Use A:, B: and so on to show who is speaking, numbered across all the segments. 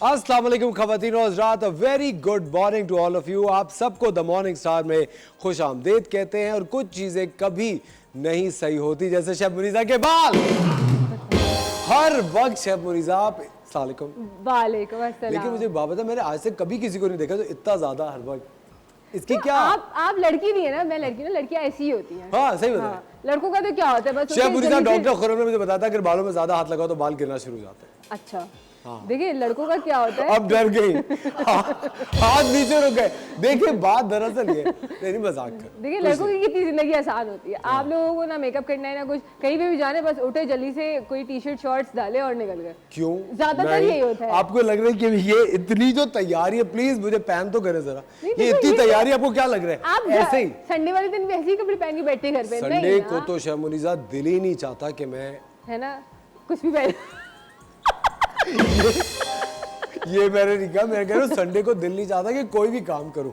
A: अस्सलाम वालेकुम ख़वातीन और हज़रात, very good morning to all of you. आप सबको द मॉर्निंग स्टार में खुश आमदेद कहते हैं। और कुछ चीज़ें कभी नहीं सही होती, जैसे शेफ मुनीज़ा के बाल। हर वक्त शेफ मुनीज़ा आप
B: वालेकुम अस्सलाम।
A: लेकिन मुझे बात बता, मैंने आज से कभी किसी को नहीं देखा तो इतना ज़्यादा हर वक्त इसकी
B: तो
A: क्या।
B: आप लड़की नहीं है ना, मैं लड़की ना, लड़कियां ऐसी ही होती हैं।
A: हाँ सही बता।
B: हाँ, लड़कों का तो क्या होता है, बस
A: शेफ मुनीज़ा डॉक्टर खुरम ने मुझे बताया था अगर बालों में ज़्यादा हाथ लगाओ तो बाल गिरना शुरू हो जाते हैं।
B: अच्छा देखिए लड़कों का क्या होता है।
A: अब डर गई, हाथ नीचे रुक गए। देखिए बात दरअसल ये नहीं, मजाक कर।
B: देखिए लड़कों की कितनी जिंदगी आसान होती है। आप लोगों को ना मेकअप करना है ना कुछ, कहीं पे भी जाने, बस उठे जल्दी से कोई टी शर्ट शॉर्ट्स डाले और निकल गए।
A: क्यों?
B: ज्यादातर यही होता है।
A: आपको लग रहा है कि ये इतनी जो तैयारी है, प्लीज मुझे पहन तो करे जरा। ये इतनी तैयारी आपको क्या लग रहा है?
B: आप
A: ऐसे ही
B: संडे वाले दिन भी ऐसे ही कपड़े पहन के बैठे घर पे।
A: संडे को तो शेफ मुनीज़ा दिल ही नहीं चाहता कि मैं,
B: है ना, कुछ भी पहन।
A: ये मैंने नहीं कहा, मैं कह रहा हूँ संडे को दिल नहीं चाहता कि कोई भी काम करूं।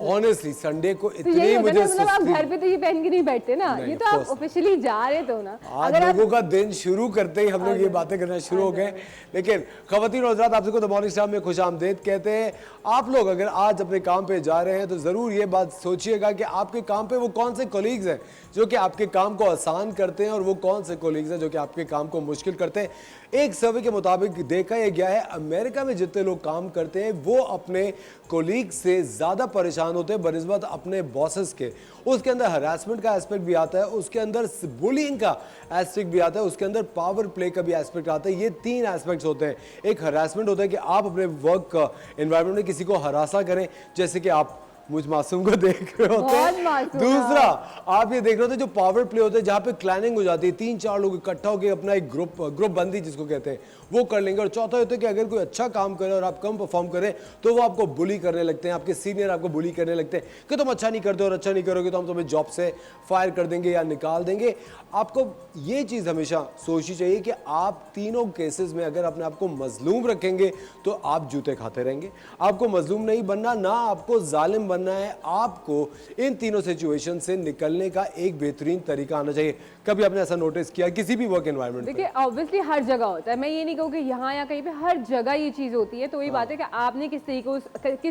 A: ऑनेस्टली संडे को
B: तो
A: इतनी मुझे
B: मतलब आप घर पे तो ये पहन के नहीं बैठते ना, ये तो आप ऑफिशियली जा रहे तो ना।
A: आज लोगों का दिन शुरू करते ही हम लोग ये बातें करना शुरू हो गए। लेकिन ख़वातीन और हज़रात, आप सबको द मॉर्निंग स्टार में खुश आमदेद कहते हैं। आप लोग अगर आज अपने काम पे जा रहे हैं तो ज़रूर ये बात सोचिएगा कि आपके काम पे वो कौन से कोलीग्स हैं जो कि आपके काम को आसान करते हैं और वो कौन से कोलीग्स हैं जो कि आपके काम को मुश्किल करते हैं। एक सर्वे के मुताबिक देखा यह गया है, अमेरिका में जितने लोग काम करते हैं वो अपने कोलीग से ज़्यादा परेशान होते हैं बनिस्बत अपने बॉसेस के। उसके अंदर हरासमेंट का एस्पेक्ट भी आता है, उसके अंदर बुलिंग का एस्पेक्ट भी आता है, उसके अंदर पावर प्ले का भी एस्पेक्ट आता है। ये तीन एस्पेक्ट्स होते हैं। एक हरासमेंट होता है कि आप अपने वर्क एनवायरनमेंट में किसी को हरासा करें, जैसे कि आप मुझ मासूम को देख रहे होते हैं। दूसरा आप ये देख रहे होते हैं जो पावर प्ले होते हैं, जहाँ पे क्लैनिंग हो जाती है, 3-4 लोग इकट्ठा होकर अपना एक ग्रुप बंदी जिसको कहते हैं वो कर लेंगे। और चौथा होता है कि अगर कोई अच्छा काम करे और आप कम परफॉर्म करें तो वो आपको बुली करने लगते हैं, आपके सीनियर आपको बुली करने लगते हैं कि तुम अच्छा नहीं करते और अच्छा नहीं करोगे तो हम तुम्हें जॉब से फायर कर देंगे या निकाल देंगे। आपको ये चीज़ हमेशा सोचनी चाहिए कि आप तीनों केसेस में अगर अपने आप को मजलूम रखेंगे तो आप जूते खाते रहेंगे। आपको मजलूम नहीं बनना, ना आपको जालिम बनना है। आपको इन तीनों सिचुएशन से निकलने का एक बेहतरीन तरीका आना चाहिए। कभी आपने ऐसा नोटिस किया किसी भी वर्क एनवायरनमेंट?
B: देखिए ऑब्वियसली हर जगह होता है, मैं ये नहीं कहूँ कि यहाँ या कहीं पे, हर जगह ये चीज़ होती है। तो वही बात है कि आपने किस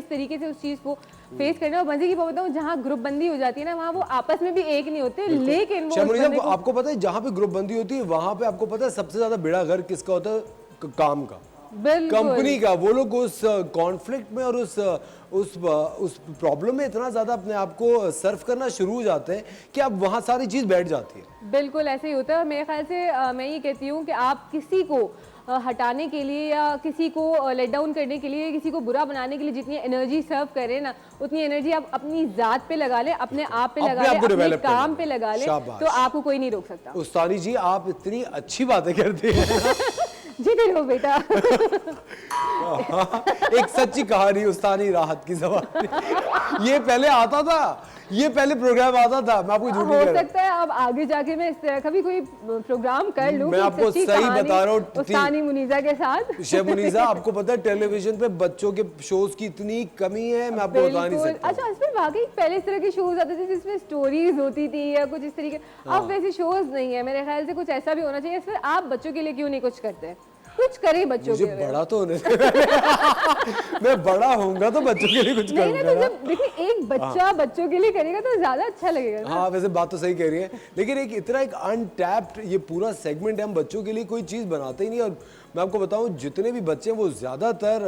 B: तरीके से उस चीज़ को फेस करना है। मजे की बात बताऊँ, जहाँ ग्रुप बंदी हो जाती है ना, वहाँ वो आपस में भी एक नहीं होते। लेकिन
A: आपको पता है जहाँ पे ग्रुप बंदी होती है वहाँ पे आपको पता है सबसे ज्यादा बेड़ा घर किसका होता है? काम का, कंपनी का। वो लोग उस कॉन्फ्लिक्ट में और उस प्रॉब्लम में इतना ज्यादा अपने आप को सर्व करना शुरू हो जाते हैं कि अब वहाँ सारी चीज बैठ जाती है।
B: बिल्कुल ऐसे ही होता है। मेरे ख्याल से मैं ये कहती हूँ कि आप किसी को हटाने के लिए या किसी को लेट डाउन करने के लिए, किसी को बुरा बनाने के लिए जितनी एनर्जी सर्व करें ना, उतनी एनर्जी आप अपनी जात पे लगा लें, अपने आप पे लगा लें, अपने काम पे लगा लें, तो आपको कोई नहीं रोक सकता।
A: उस्तानी जी आप इतनी अच्छी बातें करती हैं।
B: जीते रहो बेटा।
A: एक सच्ची कहानी उस्तानी राहत की ज़बान। ये पहले आता था, ये पहले प्रोग्राम आता था। मैं आपको झूठ नहीं कह रहा।
B: हो सकता है अब आगे जाके मैं इस तरह का भी कोई प्रोग्राम कर लूं।
A: मैं आपको सही बता रहा हूँ,
B: उस्तानी मुनीज़ा के साथ।
A: शेफ मुनीज़ा आपको पता है टेलीविजन पे बच्चों के शोज की इतनी कमी है, मैं आपको बता नहीं सकता।
B: अच्छा इसमें वाकई पहले इस तरह के शोज आते थे जिसमें स्टोरीज होती थी या कुछ इस तरीके। अब वैसे शोज नहीं है। मेरे ख्याल से कुछ ऐसा भी होना चाहिए। फिर आप बच्चों के लिए क्यों नहीं कुछ करते? कुछ करें बच्चों के लिए।
A: बड़ा तो होने मैं बड़ा होऊंगा तो बच्चों के लिए कुछ करूंगा।
B: नहीं, तो जब देखिए एक बच्चा बच्चों के लिए करेगा तो ज्यादा अच्छा लगेगा ना।
A: हाँ वैसे बात तो सही कह रही है, लेकिन एक अनटैप्ड ये पूरा सेगमेंट है। हम बच्चों के लिए कोई चीज़ बनाते ही नहीं। और मैं आपको बताऊं जितने भी बच्चे हैं वो ज़्यादातर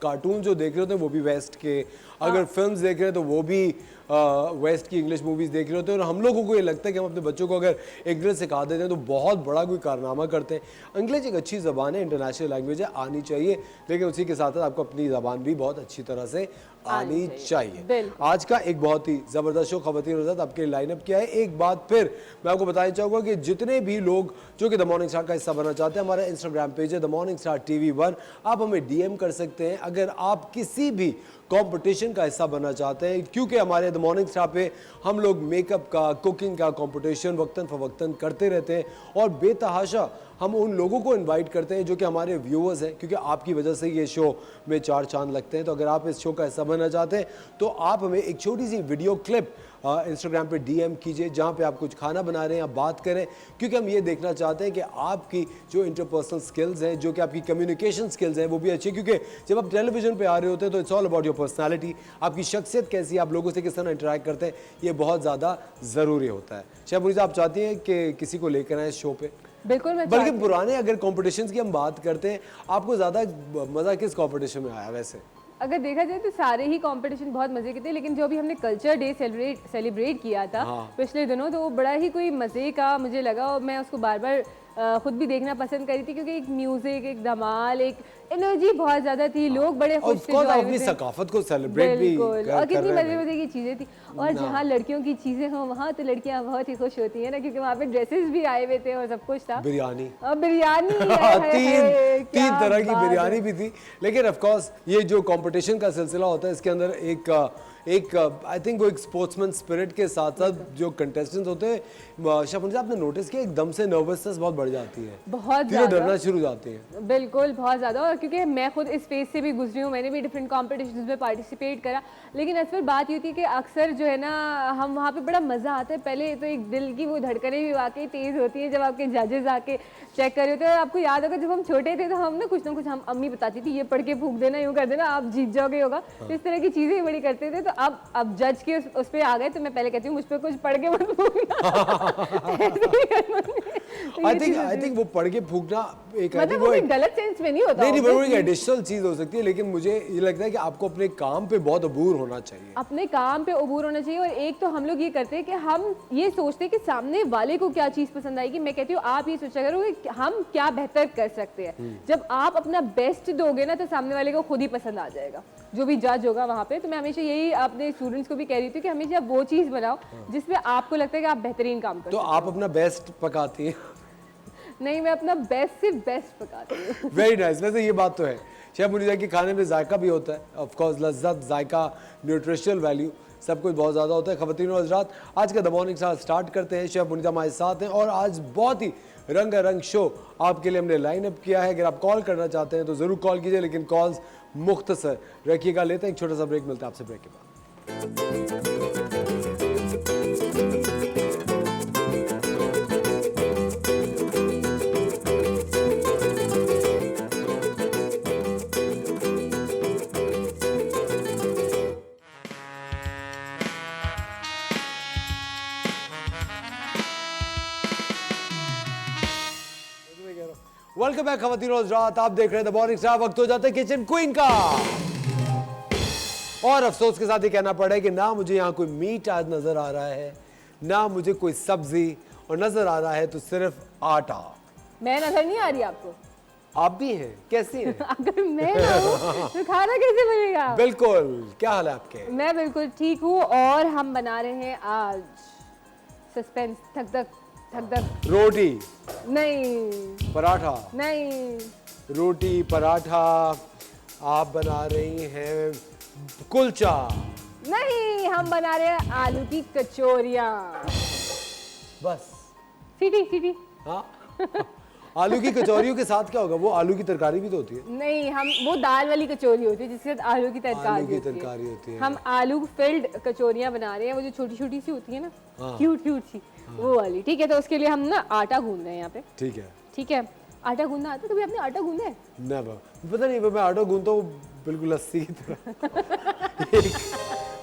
A: कार्टून जो देख रहे होते हैं वो भी वेस्ट के, अगर फिल्म्स देख रहे हैं तो वो भी वेस्ट की इंग्लिश मूवीज़ देख रहे होते हैं। और हम लोगों को ये लगता है कि हम अपने बच्चों को अगर इंग्लिश सिखा देते हैं तो बहुत बड़ा कोई कारनामा करते हैं। इंग्लिश एक अच्छी ज़बान है, इंटरनेशनल लैंग्वेज है, आनी चाहिए, लेकिन उसी के साथ साथ आपको अपनी ज़बान भी बहुत अच्छी तरह से आनी चाहिए। आज का एक बहुत ही ज़बरदस्त शो ख़वातीन और हज़रात आपके लाइनअप किया है। एक बात फिर मैं आपको बताना चाहूँगा कि जितने भी लोग जो कि द मॉर्निंग स्टार का हिस्सा बनना चाहते हैं, हमारा इंस्टाग्राम पेज है द मॉर्निंग स्टार TV1, आप हमें DM कर सकते हैं अगर आप किसी भी कंपटीशन का हिस्सा बनना चाहते हैं, क्योंकि हमारे द मॉर्निंग स्टार पे हम लोग मेकअप का, कुकिंग का कंपटीशन वक्तन फवक्तन करते रहते हैं और बेतहाशा हम उन लोगों को इनवाइट करते हैं जो कि हमारे व्यूअर्स हैं, क्योंकि आपकी वजह से ये शो में 4 चांद लगते हैं। तो अगर आप इस शो का हिस्सा बनना चाहते हैं तो आप हमें एक छोटी सी वीडियो क्लिप इंस्टाग्राम पे DM कीजिए जहाँ पे आप कुछ खाना बना रहे हैं या बात करें, क्योंकि हम ये देखना चाहते हैं कि आपकी जो इंटरपर्सनल स्किल्स हैं, जो कि आपकी कम्युनिकेशन स्किल्स हैं, वो भी अच्छी, क्योंकि जब आप टेलीविजन पे आ रहे होते हैं तो it's all about your personality, आपकी शख्सियत कैसी है, आप लोगों से किस तरह इंटरेक्ट करते हैं, ये बहुत ज़्यादा ज़रूरी होता है। शायद मुझे आप चाहती हैं कि किसी को लेकर आए इस शो पे?
B: बिल्कुल मैं
A: बल्कि पुराने अगर कॉम्पिटिशन्स की हम बात करते हैं, आपको ज़्यादा मज़ा किस कॉम्पिटिशन में आया वैसे?
B: अगर देखा जाए तो सारे ही कंपटीशन बहुत मजे के थे, लेकिन जो अभी हमने कल्चर डे सेलिब्रेट किया था पिछले दिनों, तो वो बड़ा ही कोई मजे का मुझे लगा और मैं उसको बार बार खुद भी देखना पसंद करी थी, क्योंकि एक म्यूजिक, एक धमाल, एक एनर्जी बहुत ज्यादा थी, लोग बड़े खुश थे,
A: आप अपनी सकाफत को सेलिब्रेट भी
B: और कितनी मजे मजे की चीजें थी। और जहाँ लड़कियों की चीजें हों वहाँ तो लड़कियाँ बहुत ही खुश होती हैं ना, क्योंकि वहाँ पे ड्रेसेस भी आए हुए थे और सब कुछ था।
A: बिरयानी
B: और बिरयानी
A: तीन तरह की बिरयानी भी थी। लेकिन ऑफ कोर्स ये जो कंपटीशन का सिलसिला होता है, इसके अंदर एक आई थिंक वो एक स्पोर्ट्समैन स्पिरिट के साथ साथ जो कंटेस्टेंट्स होते हैं, शायद आपने नोटिस किया एकदम से नर्वसनेस बहुत बढ़ जाती है,
B: बहुत
A: फिर डरना शुरू हो जाती है।
B: बिल्कुल बहुत ज़्यादा, और क्योंकि मैं खुद इस फेज से भी गुजरी हूँ, मैंने भी डिफरेंट कॉम्पिटिशन्स में पार्टिसिपेट करा। लेकिन इस पर बात ये थी कि अक्सर जो है ना, हम वहाँ पे बड़ा मज़ा आता है। पहले तो एक दिल की वो धड़कनें भी वाकई तेज़ होती है जब आपके जजेस आके चेक कर रहे होते हैं। आपको याद होगा जब हम छोटे थे तो हम ना कुछ ना कुछ, हम अम्मी बताती थी ये पढ़ के फूंक देना, यूँ कर देना, आप जीत जाओगे होगा। तो इस तरह की चीज़ें बड़ी करते थे। तो अब जज के उस पर आ गए, तो मैं पहले कहती हूँ मुझ पर कुछ पढ़ के मत फूंकना।
A: आई थिंक वो पढ़ के फूंकना एक
B: मतलब वो गलत सेंस में नहीं होता।
A: नहीं, वो एक एडिशनल चीज हो सकती है, लेकिन मुझे ये लगता है कि आपको अपने काम पे बहुत अबूर होना चाहिए।
B: अपने काम पे अबूर होना चाहिए। और एक तो हम लोग ये करते हैं कि हम ये सोचते हैं कि सामने वाले को क्या चीज पसंद आएगी। मैं कहती हूँ आप ये सोचा करो कि हम क्या बेहतर कर सकते हैं। जब आप अपना बेस्ट दोगे ना, तो सामने वाले को खुद ही पसंद आ जाएगा, जो भी जज होगा वहाँ पे। तो मैं हमेशा यही अपने स्टूडेंट्स को भी कह रही थी कि हमेशा वो चीज बनाओ जिसमें आपको लगता है कि आप बेहतरीन काम कर।
A: तो आप अपना बेस्ट पकाती हैं?
B: नहीं, मैं अपना बेस्ट से बेस्ट पकाती हूँ।
A: Very nice. वैसे ये बात तो है, शेफ मुनीजा की खाने में जायका भी होता है, ऑफ कोर्स लज्जत, जायका, न्यूट्रिशनल वैल्यू सब कुछ बहुत ज़्यादा होता है। ख़वातीन और हज़रात, आज का द मॉर्निंग साथ स्टार्ट करते हैं। शेफ मुनीजा हमारे साथ हैं और आज बहुत ही रंगारंग शो आपके लिए हमने लाइन अप किया है। अगर आप कॉल करना चाहते हैं तो ज़रूर कॉल कीजिए, लेकिन कॉल्स मुख्तसर रखिएगा। लेते हैं एक छोटा सा ब्रेक, मिलता है आपसे ब्रेक के बाद। वेलकम बैक ख़वातीन और हज़रात, आप देख रहे हैं द मॉर्निंग स्टार। वक्त हो जाता है किचन क्वीन का, और अफसोस के साथ ये कहना पड़ा है कि ना मुझे यहाँ कोई मीट आज नजर आ रहा है, ना मुझे कोई सब्जी, और नजर आ रहा है तो सिर्फ आटा।
B: मैं नजर नहीं आ रही आपको?
A: आप भी हैं, कैसी हैं?
B: अगर मैं ना हूं तो खाना कैसे बनेगा?
A: बिल्कुल, क्या हाल है आपके?
B: मैं बिल्कुल ठीक हूँ। और हम बना रहे हैं आज सस्पेंस, धक धक
A: रोटी
B: नहीं,
A: पराठा
B: नहीं,
A: रोटी पराठा। आप बना रही हैं कुलचा
B: नहीं, हम बना रहे हैं आलू की कचौरियाँ।
A: बस
B: सीटी सीटी।
A: हाँ। आलू की कचौरियों के साथ क्या होगा? वो आलू की तरकारी भी तो होती है।
B: नहीं, हम वो दाल वाली कचौरी होती है जिसके साथ आलू की तरकारी
A: होती है।
B: हम आलू फिल्ड कचौरियाँ बना रहे हैं, वो जो छोटी छोटी सी होती है ना, क्यूट क्यूट सी, वो वाली। ठीक है, तो उसके लिए हम ना आटा गूंद रहे हैं यहाँ पे।
A: ठीक है,
B: ठीक है। आटा गूंदना आता है? कभी आपने आटा गूंदा है?
A: नेवर। पता नहीं, मैं आटा गूंदता हूँ बिल्कुल लस्सी की तरह।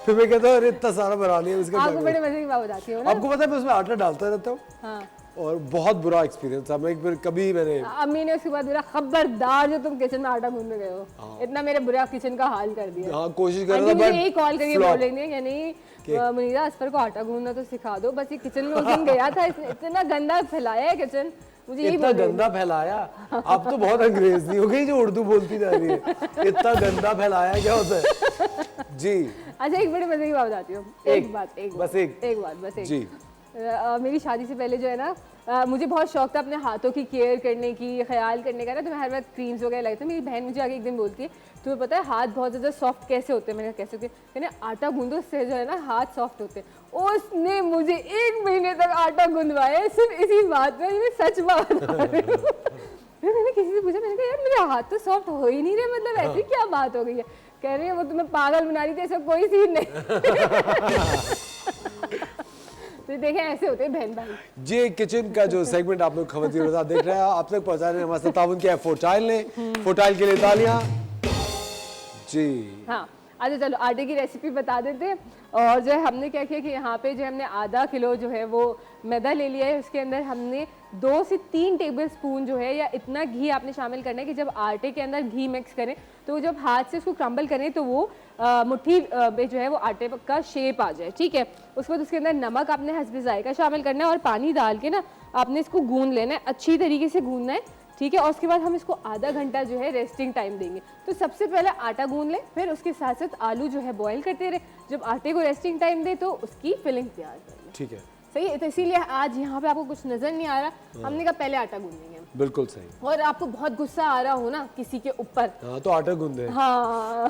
A: फिर मैं कहता हूँ अरे इतना सारा बना लिया इसका।
B: आपको बड़े मजे की बात बताती हूँ ना।
A: आपको पता है मैं उसमें आटा डालता रहता हूँ।
B: हाँ।
A: और बहुत बुरा एक्सपीरियंस था। मैं एक बार कभी मैंने
B: अम्मी ने उसके बाद बोला खबरदार जो तुम किचन में आटा गूंदने गए हो, इतना मेरे बुरा किचन का हाल कर दिया।
A: हाँ, कोशिश कर रहा था,
B: मुझे यही कॉल करके बोल रही थी कि नहीं मुनीरा, असफर को आटा गूंदना तो सिखा दो। बस ये किचन में उस दिन गया था, इतना गंदा फैलाया है किचन, मुझे यही
A: इतना गंदा फैलाया। आप तो बहुत अंग्रेज नहीं हो गई जो उर्दू बोलती जा रही है। इतना गंदा फैलाया क्या होता है जी?
B: अच्छा, एक बड़े मजे की बात बताती हूँ। एक बात
A: जी।
B: मेरी शादी से पहले जो है ना, मुझे बहुत शौक था अपने हाथों की केयर करने की, ख्याल करने का ना, तो मैं हर वक्त क्रीम्स वगैरह लगाती थी। मेरी बहन मुझे आगे एक दिन बोलती है तुम्हें पता है हाथ बहुत ज़्यादा सॉफ्ट कैसे होते हैं? मैंने कहा कैसे होते हैं? मैंने आटा गूंदो उससे जो है ना हाथ सॉफ्ट होते हैं। उसने मुझे 1 महीने तक आटा गूंदवाया सिर्फ इसी बात में, मैं सच बात बता रही हूँ। मैंने किसी से पूछा, मैंने कहा यार मेरे हाथ तो सॉफ्ट हो ही नहीं रहे, मतलब ऐसी क्या बात हो गई है? कह रही है वो तुम्हें पागल बना रही थी, ऐसा कोई सीन नहीं। तो देखें ऐसे होते हैं बहन भाई।
A: ये किचन का जो सेगमेंट आप लोग खवतीन रोज़ा देख रहे हैं, आप तक पहुंचाने हमारे साथ ताउन किया है फोर्टाइल ने। फोर्टाइल के लिए तालियां जी।
B: हाँ अच्छा चलो आटे की रेसिपी बता देते हैं। और जो है हमने क्या किया कि यहाँ पे जो हमने आधा किलो जो है वो मैदा ले लिया है। उसके अंदर हमने 2 से 3 टेबल स्पून जो है या इतना घी आपने शामिल करना है कि जब आटे के अंदर घी मिक्स करें तो जब हाथ से उसको क्रम्बल करें तो वो मुट्ठी में जो है वो आटे का शेप आ जाए, ठीक है। उसके बाद उसके अंदर नमक आपने हस्बे जायका शामिल करना है और पानी डाल के ना आपने इसको गूंद लेना है, अच्छी तरीके से गूंदना है, ठीक है। और उसके बाद हम इसको आधा घंटा जो है रेस्टिंग टाइम देंगे। तो सबसे पहले आटा गूंद लें, फिर उसके साथ साथ आलू जो है बॉईल करते रहे। जब आटे को रेस्टिंग टाइम दे तो उसकी फिलिंग तैयार कर लें,
A: ठीक है,
B: सही है। तो इसीलिए आज यहाँ पे आपको कुछ नजर नहीं आ रहा, हमने कहा पहले आटा गूंदेंगे।
A: बिल्कुल सही।
B: और आपको बहुत गुस्सा आ रहा हो ना किसी के ऊपर,
A: हाँ तो आटा गूंदे।
B: हाँ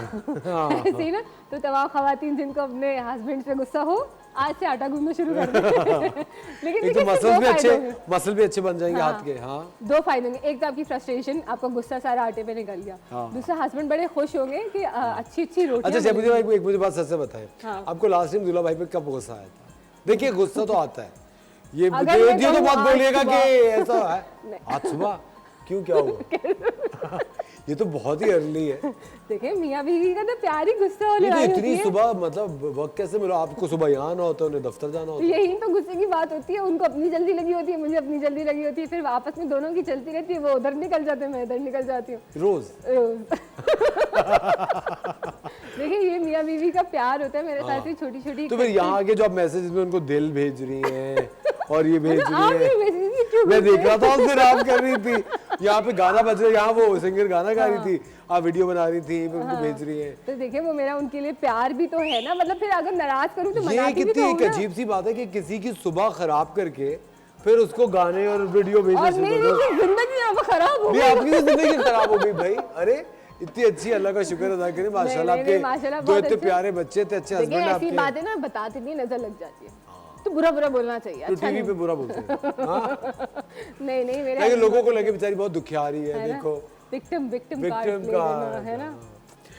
B: ऐसे ही ना, तो तमाम खवातीन जिनको अपने हस्बैंड पे गुस्सा हो आज से आटा गूंदना शुरू कर दें। लेकिन
A: एक तो
B: देखिए,
A: मसल भी अच्छे बन जाएंगे
B: हाँ,
A: हाथ के। हाँ
B: 2 फायदे होंगे। एक तो आपकी फ्रस्ट्रेशन, आपका गुस्सा सारा आटे पे निकल गया।
A: हाँ।
B: दूसरा हस्बैंड बड़े खुश होंगे कि अच्छी अच्छी रोटी।
A: अच्छा शेफुद्दीन भाई एक मुझे बात सच से बताएं,
B: हाँ।
A: आपको लास्ट टाइम दुल्हा भाई पे कब गुस्सा आया था? देखिए गुस्सा तो आता है, ये
B: अगर मैं
A: तो
B: कहूँ
A: बात
B: आज
A: बोलिएगा
B: सुबह-
A: कि ऐसा है आज सुबह क्यों, क्या हुआ? ये तो बहुत ही अर्ली है।
B: देखिए मियाँ बीवी का तो प्यार ही गुस्सा और
A: ये तो
B: लड़ाई
A: इतनी
B: होती है।
A: सुबह, मतलब वक्त कैसे मिला आपको? सुबह यहाँ आना होता है, उन्हें दफ्तर जाना होता है।
B: यही तो गुस्से की बात होती है, उनको अपनी जल्दी लगी होती है, मुझे अपनी जल्दी लगी होती है, फिर आपस में दोनों की चलती रहती है। वो उधर निकल जाते हैं, मैं इधर निकल जाती हूँ
A: रोज।
B: देखिए ये मियाँ बीवी का प्यार होता है मेरे ख्याल से, छोटी छोटी।
A: तो फिर यहाँ आके जो आप मैसेज में उनको दिल भेज रही हैं और ये भेज
B: आप
A: रही
B: ये
A: है,
B: मैसेज क्यों
A: मैं
B: भेज
A: देख रहा था उस दिन आप कर रही थी, यहाँ पे गाना बज रहा है, यहाँ वो सिंगर गाना गा रही थी, आप वीडियो बना रही थी, फिर उनको भेज रही है।
B: तो देखिए वो मेरा उनके लिए प्यार भी तो है ना, मतलब फिर अगर नाराज करूँ तो
A: ये
B: मनाती भी
A: कितनी
B: तो
A: एक
B: हूँ ना।
A: अजीब सी बात है कि किसी की सुबह खराब करके फिर उसको गाने और वीडियो भेजना
B: और
A: शुरू
B: मेरी
A: कर दो।
B: जिंदगी अब खराब हो
A: नहीं,
B: गई।
A: आपकी तो जिंदगी खराब हो गई भाई। अरे इतनी अच्छी, अल्लाह का शुक्र अदा करें माशाल्लाह,
B: नहीं, माशाल्लाह,
A: आपके दो
B: बहुत
A: इतने
B: अच्छे।
A: प्यारे बच्चे थे, अच्छे
B: देखिए
A: हस्बैंड
B: ऐसी
A: आपके।
B: बातें ना बताते नहीं नजर लग जाती है, तो बुरा बुरा बोलना चाहिए।
A: तो
B: अच्छा
A: टीवी
B: नहीं।
A: पे बुरा बोलते हैं। हाँ?
B: नहीं नहीं मेरे
A: लेकिन लोगों को लगे बेचारी बहुत दुखिया रही है, देखो
B: victim victim card
A: Victim
B: play करना
A: card,
B: है ना।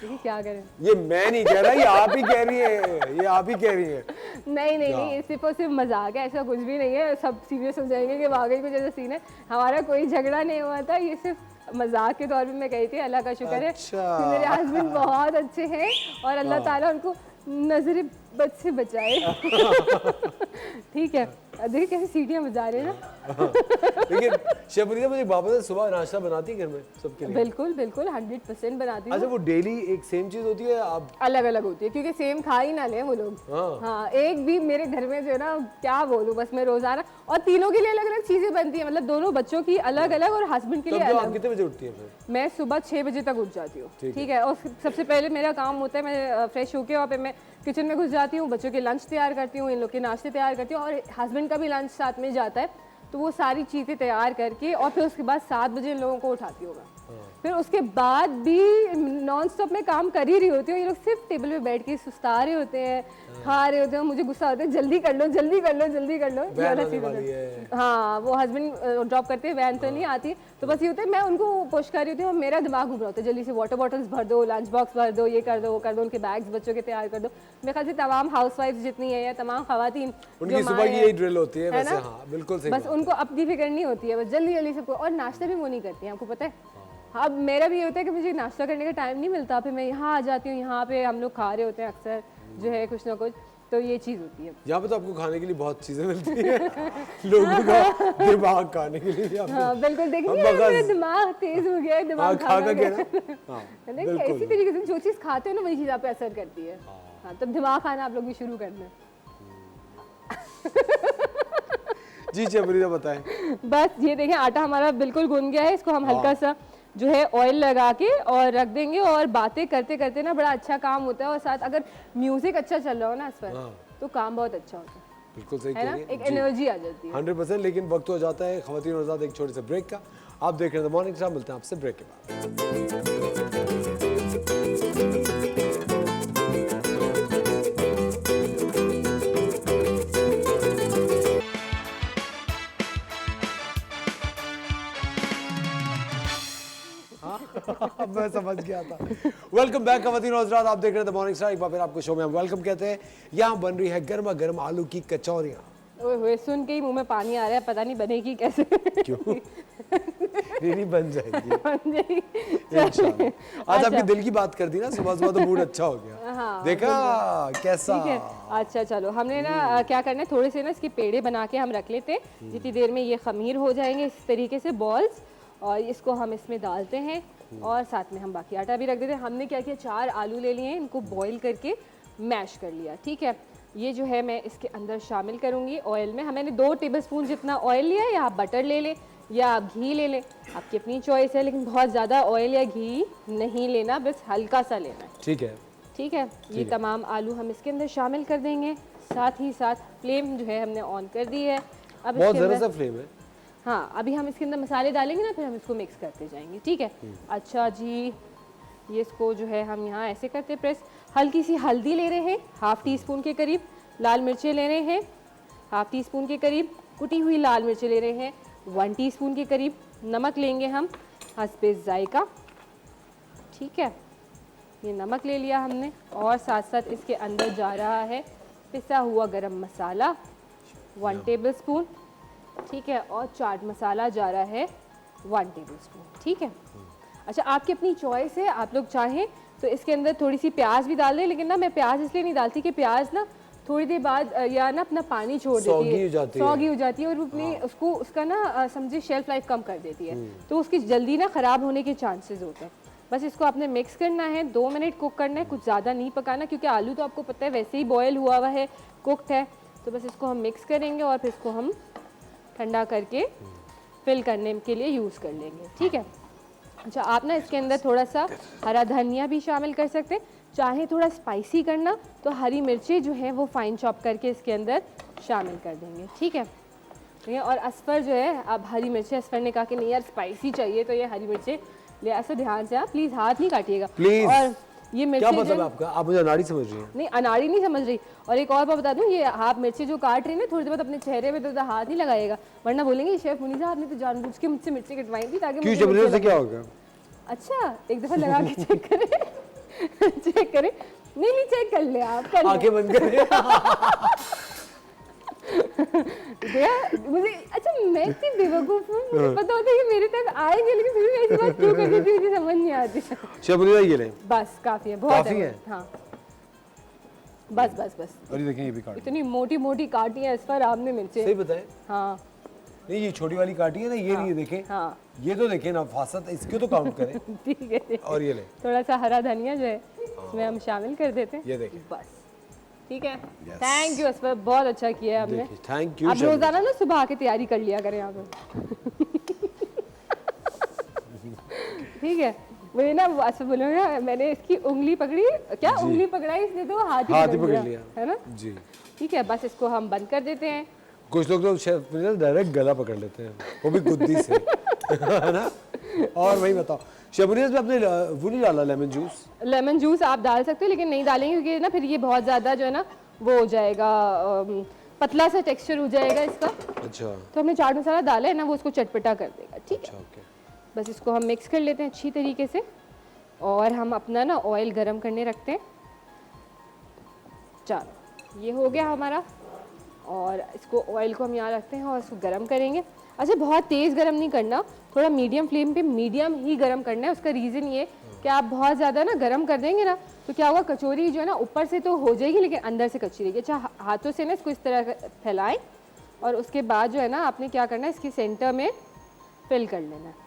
B: देखिए क्या करें।
A: ये मैं नहीं कह रहा, ये आप ही कह रही है, ये आप ही कह रही है।
B: नहीं नहीं नहीं, सिर्फ और सिर्फ मजाक है, ऐसा कुछ भी नहीं है। सब सीरियस हो जाएंगे कि वाकई कुछ ऐसा सीन है। हमारा कोई झगड़ा नहीं हुआ था, ये सिर्फ मजाक के तौर पे मैं कही थी। अल्लाह का शुक्र है
A: अच्छा।
B: कि मेरे हस्बैंड बहुत अच्छे हैं और अल्लाह ताला उनको नजरे बद से बचाए। ठीक है, देखिए कैसे सीटियां बजा रहे हैं ना।
A: लेकिन शेफुद्दीन मुझे वापस सुबह नाश्ता बनाती है घर में सबके लिए?
B: बिल्कुल बिल्कुल 100% बनाती हूँ।
A: अच्छा वो डेली एक सेम चीज होती है? आप
B: अलग अलग होती है क्योंकि सेम खा ही ना ले वो लोग। हाँ एक भी मेरे घर में जो है ना, क्या बोलूं, बस मैं रोजाना और तीनों के लिए अलग अलग चीजें बनती है, मतलब दोनों बच्चों की अलग अलग और हस्बैंड के
A: तब
B: लिए
A: जो आप
B: अलग।
A: कितने बजे उठती है फिर?
B: मैं सुबह 6 बजे तक उठ जाती हूँ, ठीक है। और सबसे पहले मेरा काम होता है, मैं फ्रेश होके और फिर मैं किचन में घुस जाती हूँ, बच्चों के लंच तैयार करती हूँ, इन लोग के नाश्ते तैयार करती हूँ और हस्बैंड का भी लंच साथ में जाता है। तो वो सारी चीज़ें तैयार करके और फिर उसके बाद 7 बजे इन लोगों को उठाती हूँ मैं। फिर उसके बाद भी नॉन स्टॉप में काम कर ही रही होती हूँ। ये लोग सिर्फ टेबल पे बैठ के सुस्ता रहे होते हैं, खा रहे होते हैं, मुझे गुस्सा होता है, जल्दी कर लो जल्दी कर लो जल्दी कर लो।
A: वैन आने वाली है।
B: हाँ वो हस्बैंड ड्रॉप करते हैं, वैन तो नहीं आती, तो बस ये होता है मैं उनको पुश कर रही होती हूँ और मेरा दिमाग घूम रहा होता है, जल्दी से वाटर बॉटल्स भर दो, लंच बॉक्स भर दो, ये कर दो वो कर दो, उनके बैग्स बच्चों के तैयार कर दो। मेरे ख्याल से तमाम हाउसवाइफ जितनी है या तमाम खवातीन
A: उनकी सुबह की यही ड्रिल होती है वैसे। हाँ बिल्कुल सही
B: बस उनको अपनी फिक्र नहीं होती है, बस जल्दी जल्दी सबको। और नाश्ता भी वो नहीं करती है, आपको पता है। अब मेरा भी ये होता है कि मुझे नाश्ता करने का टाइम नहीं मिलता, फिर मैं यहाँ आ जाती हूँ, यहाँ पे हम लोग खा रहे होते हैं अक्सर जो है कुछ ना कुछ, तो ये चीज़ होती है।
A: यहाँ पे तो आपको खाने के लिए बहुत चीजें मिलती है। लोगों का दिमाग खाने के लिए यहाँ पे।
B: हाँ बिल्कुल, देखिए
A: मगज।
B: मेरा दिमाग तेज हो गया है, दिमाग
A: खा
B: खा
A: के
B: गया।
A: हाँ,
B: देखिए इसी तरीके से जो चीज़ खाते हो ना वही चीज़ आप पे असर करती है। हाँ तब दिमाग खाना आप लोग भी शुरू कर दें।
A: जी शेफुद्दीन बताएं।
B: बस ये देखें आटा हमारा बिल्कुल गूंद गया है, इसको हम हल्का सा जो है ऑयल लगा के और रख देंगे और बातें करते करते ना बड़ा अच्छा काम होता है। और साथ अगर म्यूजिक अच्छा चल रहा हो ना इस पर तो काम बहुत अच्छा होता है।
A: बिल्कुल सही
B: है
A: कह
B: ना,
A: रही हैं।
B: एक एनर्जी आ जाती है।
A: 100%। लेकिन वक्त हो जाता है ख़वातीन और हज़रात एक छोटे से ब्रेक का। आप देख रहे हैं द मॉर्निंग स्टार, मिलते हैं आपसे ब्रेक के बाद। अब मैं समझ गया था। वेलकम बैक ख़वातीन और हज़रात, आप देख रहे हैं द मॉर्निंग स्टार। एक बार फिर आपको शो में हम वेलकम कहते हैं। यहाँ बन रही है गर्मा गर्म आलू की कचौरियाँ।
B: ओए होए, सुन के ही मुंह में पानी आ रहा है, पता नहीं बनेगी कैसे।
A: क्यों? नहीं बन जाएगी
B: बन जाएगी।
A: इंशाल्लाह। आज आपकी दिल की बात कर दी ना, सुबह सुबह तो मूड अच्छा हो गया।
B: हाँ,
A: देखा कैसा?
B: ठीक है। अच्छा चलो, हमने ना क्या करना है, थोड़े से ना इसके पेड़े बना के हम रख लेते हैं। जितनी देर में ये खमीर हो जाएंगे इस तरीके से बॉल्स, और इसको हम इसमें डालते हैं और साथ में हम बाकी आटा भी रख देते हैं। हमने क्या किया, 4 आलू ले लिए हैं, इनको बॉईल करके मैश कर लिया। ठीक है, ये जो है मैं इसके अंदर शामिल करूँगी ऑयल में। मैंने 2 टेबलस्पून जितना ऑयल लिया है, या आप बटर ले लें या आप घी ले लें, आपकी अपनी चॉइस है। लेकिन बहुत ज़्यादा ऑयल या घी नहीं लेना, बस हल्का सा लेना है।
A: ठीक है।
B: ठीक है, ये तमाम आलू हम इसके अंदर शामिल कर देंगे। साथ ही साथ फ्लेम जो है हमने ऑन कर दी है। अब
A: बहुत
B: इसके
A: ज़रा
B: अंदर
A: सा फ्लेम है।
B: हाँ, अभी हम इसके अंदर मसाले डालेंगे ना, फिर हम इसको मिक्स करते जाएंगे। ठीक है। अच्छा जी, ये इसको जो है हम यहाँ ऐसे करते प्रेस। हल्की सी हल्दी ले रहे हैं, हाफ़ टी स्पून के करीब। लाल मिर्चें ले रहे हैं, हाफ़ टी स्पून के करीब। कुटी हुई लाल मिर्चें ले रहे हैं, 1 टीस्पून के करीब। नमक लेंगे हम हस्बे जायका। ठीक है, ये नमक ले लिया हमने। और साथ साथ इसके अंदर जा रहा है पिसा हुआ गरम मसाला 1 टेबलस्पून। ठीक है, और चाट मसाला जा रहा है 1 टेबलस्पून। ठीक है। अच्छा, आपकी अपनी चॉइस है, आप लोग चाहें तो इसके अंदर थोड़ी सी प्याज भी डाल दें, लेकिन ना मैं प्याज इसलिए नहीं डालती कि प्याज ना थोड़ी देर बाद या ना अपना पानी छोड़ देती
A: सौगी
B: है,
A: हो जाती है।
B: सौगी हो जाती है, और वो अपनी उसको उसका ना समझिए शेल्फ लाइफ कम कर देती है, तो उसकी जल्दी ना ख़राब होने के चांसेस होते हैं। बस इसको आपने मिक्स करना है, 2 मिनट कुक करना है, कुछ ज़्यादा नहीं पकाना, क्योंकि आलू तो आपको पता है वैसे ही बॉयल हुआ हुआ है, कुकड है। तो बस इसको हम मिक्स करेंगे और फिर इसको हम ठंडा करके फिल करने के लिए यूज़ कर लेंगे। ठीक है। अच्छा, आप ना इसके अंदर थोड़ा सा हरा धनिया भी शामिल कर सकते हैं। चाहे थोड़ा स्पाइसी करना तो हरी मिर्चें जो हैं वो फाइन चॉप करके इसके अंदर शामिल कर देंगे। ठीक है। ठीक है, और असफर जो है, अब हरी मिर्चें, असफर ने कहा कि नहीं यार स्पाइसी चाहिए, तो ये हरी मिर्चें ले। ऐसा ध्यान से आप प्लीज़ हाथ नहीं काटिएगा
A: प्लीज।
B: और ये
A: क्या
B: मिर्चें
A: मतलब
B: जो
A: आपका? आप मुझे अनाड़ी समझ रही हैं?
B: नहीं, अनाड़ी नहीं समझ रही। और एक और बात बता दूं, ये आप मिर्ची जो काट रही है ना, थोड़ी देर बाद अपने चेहरे पे तो हाथ नहीं लगाएगा, वरना बोलेंगे शेफ मुनीसा आपने तो जानबूझ के मुझसे मिर्ची कटवाई थी ताकि
A: क्यों
B: मुझे
A: जबरदस्ती
B: मिर्ची
A: से क्या
B: लगे।
A: होगा?
B: अच्छा, एक दफा लगा के चेक करें। चेक करें। नहीं नहीं, चेक कर ले, आप कर ले।
A: आंखें बंद करें।
B: मुझे अच्छा, मैं इतनी बेवकूफ हूँ, मुझे पता होता है कि मेरे तक आएंगे, लेकिन फिर भी ऐसी बात क्यों कर देती है मुझे समझ नहीं आती।
A: शबरीला ये लें।
B: बस काफी है, बहुत
A: काफी है?
B: हाँ, बस बस बस।
A: और ये देखें, ये भी काट।
B: इतनी मोटी मोटी काटी है इस पर आपने मिर्चें।
A: सही बताएं?
B: हाँ
A: नहीं, ये छोटी वाली काटी है ना, ये नहीं, ये देखें।
B: हाँ,
A: ये तो देखें ना, फासत इसको तो काउंट करें।
B: ठीक है।
A: और ये ले,
B: थोड़ा सा हरा धनिया जो है इसमें हम शामिल कर देते हैं।
A: ये देखें।
B: बस ठीक है। थैंक यू असफर, बहुत अच्छा किया है हमने।
A: देखिए, थैंक यू।
B: अब रोजाना ना सुबह आके तैयारी कर लिया करें यहाँ पे। ठीक है। वही ना, असफर बोलूँगा मैंने इसकी उंगली पकड़ी, क्या उंगली पकड़ाई इसने, तो हाथ ही पकड़ लिया, है ना।
A: जी।
B: ठीक है, बस इसको हम बंद कर देते हैं।
A: कुछ लोग तो शेफ डायरेक्ट गला पकड़ लेते हैं, वो भी गुद्दी से। है ना। और वही बताओ, शबरीज में आपने वो नहीं डाला लेमन जूस?
B: लेमन जूस आप डाल सकते हो, लेकिन नहीं डालेंगे क्योंकि ना फिर ये बहुत ज़्यादा जो है ना वो हो जाएगा, पतला सा टेक्सचर हो जाएगा इसका।
A: अच्छा।
B: तो हमने चाट मसाला डाला है ना, वो उसको चटपटा कर देगा। ठीक है।
A: अच्छा, ओके।
B: बस इसको हम मिक्स कर लेते हैं अच्छी तरीके से, और हम अपना ना ऑयल गरम करने रखते हैं। चलो, ये हो गया हमारा, और इसको ऑयल को हम यहाँ रखते हैं और इसको गरम करेंगे। अच्छा, बहुत तेज़ गरम नहीं करना, थोड़ा मीडियम फ्लेम पे मीडियम ही गरम करना है। उसका रीज़न ये कि आप बहुत ज़्यादा ना गरम कर देंगे ना, तो क्या होगा, कचौरी जो है ना ऊपर से तो हो जाएगी लेकिन अंदर से कच्ची रहेगी। अच्छा, हाथों से ना इसको इस तरह फैलाएं, और उसके बाद जो है ना आपने क्या करना है, इसके सेंटर में फिल कर लेना है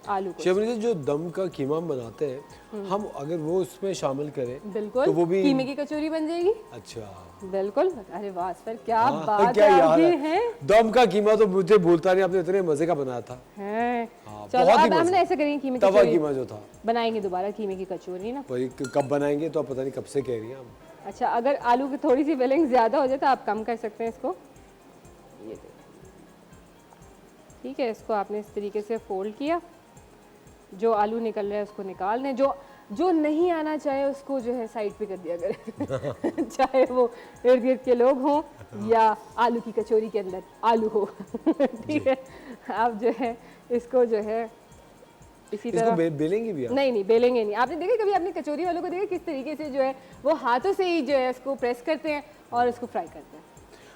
B: आलू को।
A: शबरीज, जो दम का कीमा हम बनाते हैं, हम अगर वो उसमें शामिल करें
B: बिल्कुल,
A: तो वो भी
B: कीमे की कचौरी बन जाएगी।
A: अच्छा,
B: बिल्कुल। अरे वाह सर, क्या
A: हाँ,
B: बात
A: क्या
B: है
A: याद
B: आपकी
A: है।
B: है।
A: दम का कीमा तो मुझे भूलता नहीं, आपने इतने मजे का बनाया था।
B: हैं।
A: हाँ,
B: चलो,
A: बहुत ही
B: अब हम
A: मजे।
B: ना ऐसे करेंगे,
A: तवा कीमा जो था
B: बनाएंगे दोबारा कीमे की कचौरी ना।
A: वही कब बनाएंगे तो आप पता नहीं कब से कह रही हैं आप।
B: अच्छा, अगर आलू की थोड़ी सी फिलिंग ज़्यादा हो जाए तो आप कम कर सकते हैं इसको। ये देखिए, ठीक है, इसको आपने इस तरीके से फोल्ड किया। जो आलू निकल रहा है उसको निकाल दें, जो नहीं आना चाहे उसको जो है साइड पे कर दिया करें चाहे वो इर्द गिर्द के लोग हों या आलू की कचौरी के अंदर आलू हो ठीक है, आप जो है इसको जो है इसी
A: इसको
B: तरह
A: बेलेंगे भी आप?
B: नहीं बेलेंगे नहीं। आपने देखा कभी, आपने कचौरी वालों को देखा किस तरीके से जो है वो हाथों से ही जो है इसको प्रेस करते हैं और उसको फ्राई करते हैं।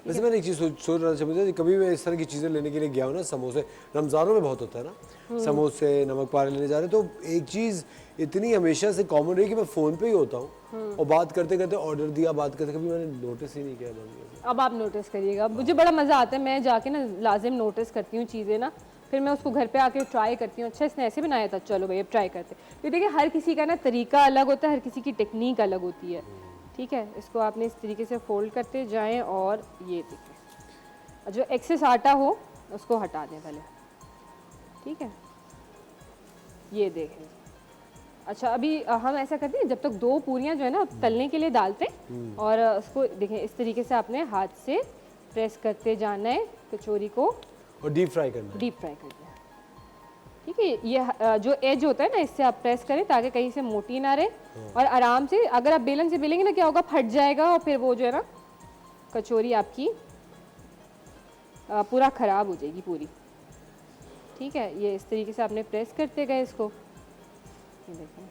A: वैसे मैंने एक चीज़ सोच रहा था मुझे, कभी मैं इस तरह की चीज़ें लेने के लिए गया हूँ ना, समोसे रमज़ानों में बहुत होता है ना, समोसे नमक पारे लेने जा रहे, तो एक चीज़ इतनी हमेशा से कॉमन रही कि मैं फ़ोन पे ही होता हूँ और बात करते करते ऑर्डर दिया, बात करते कभी मैंने नोटिस ही नहीं किया।
B: अब आप नोटिस करिएगा, मुझे बड़ा मज़ा आता है, मैं जाके ना लाजिम नोटिस करती हूँ चीज़ें ना, फिर मैं उसको घर पे आके ट्राई करती हूँ। अच्छा इसने ऐसे बनाया था, चलो भाई अब ट्राई करते हैं। तो देखिए हर किसी का ना तरीका अलग होता है, हर किसी की टेक्निक अलग होती है, ठीक है। इसको आपने इस तरीके से फोल्ड करते जाएं और ये देखिए जो एक्सेस आटा हो उसको हटा दें पहले, ठीक है, ये देखें। अच्छा अभी हम ऐसा करते हैं, जब तक 2 पूरियां जो है ना तलने के लिए डालते हैं और उसको देखें इस तरीके से आपने हाथ से प्रेस करते जाना है कचौरी को
A: और डीप फ्राई करना है।
B: डीप फ्राई करना है, ठीक है। ये जो एज होता है ना इससे आप प्रेस करें ताकि कहीं से मोटी ना रहे और आराम से, अगर आप बेलन से बेलेंगे ना क्या होगा, फट जाएगा और फिर वो जो है ना कचौरी आपकी पूरा ख़राब हो जाएगी पूरी, ठीक है। ये इस तरीके से आपने प्रेस करते गए इसको, ये देखें,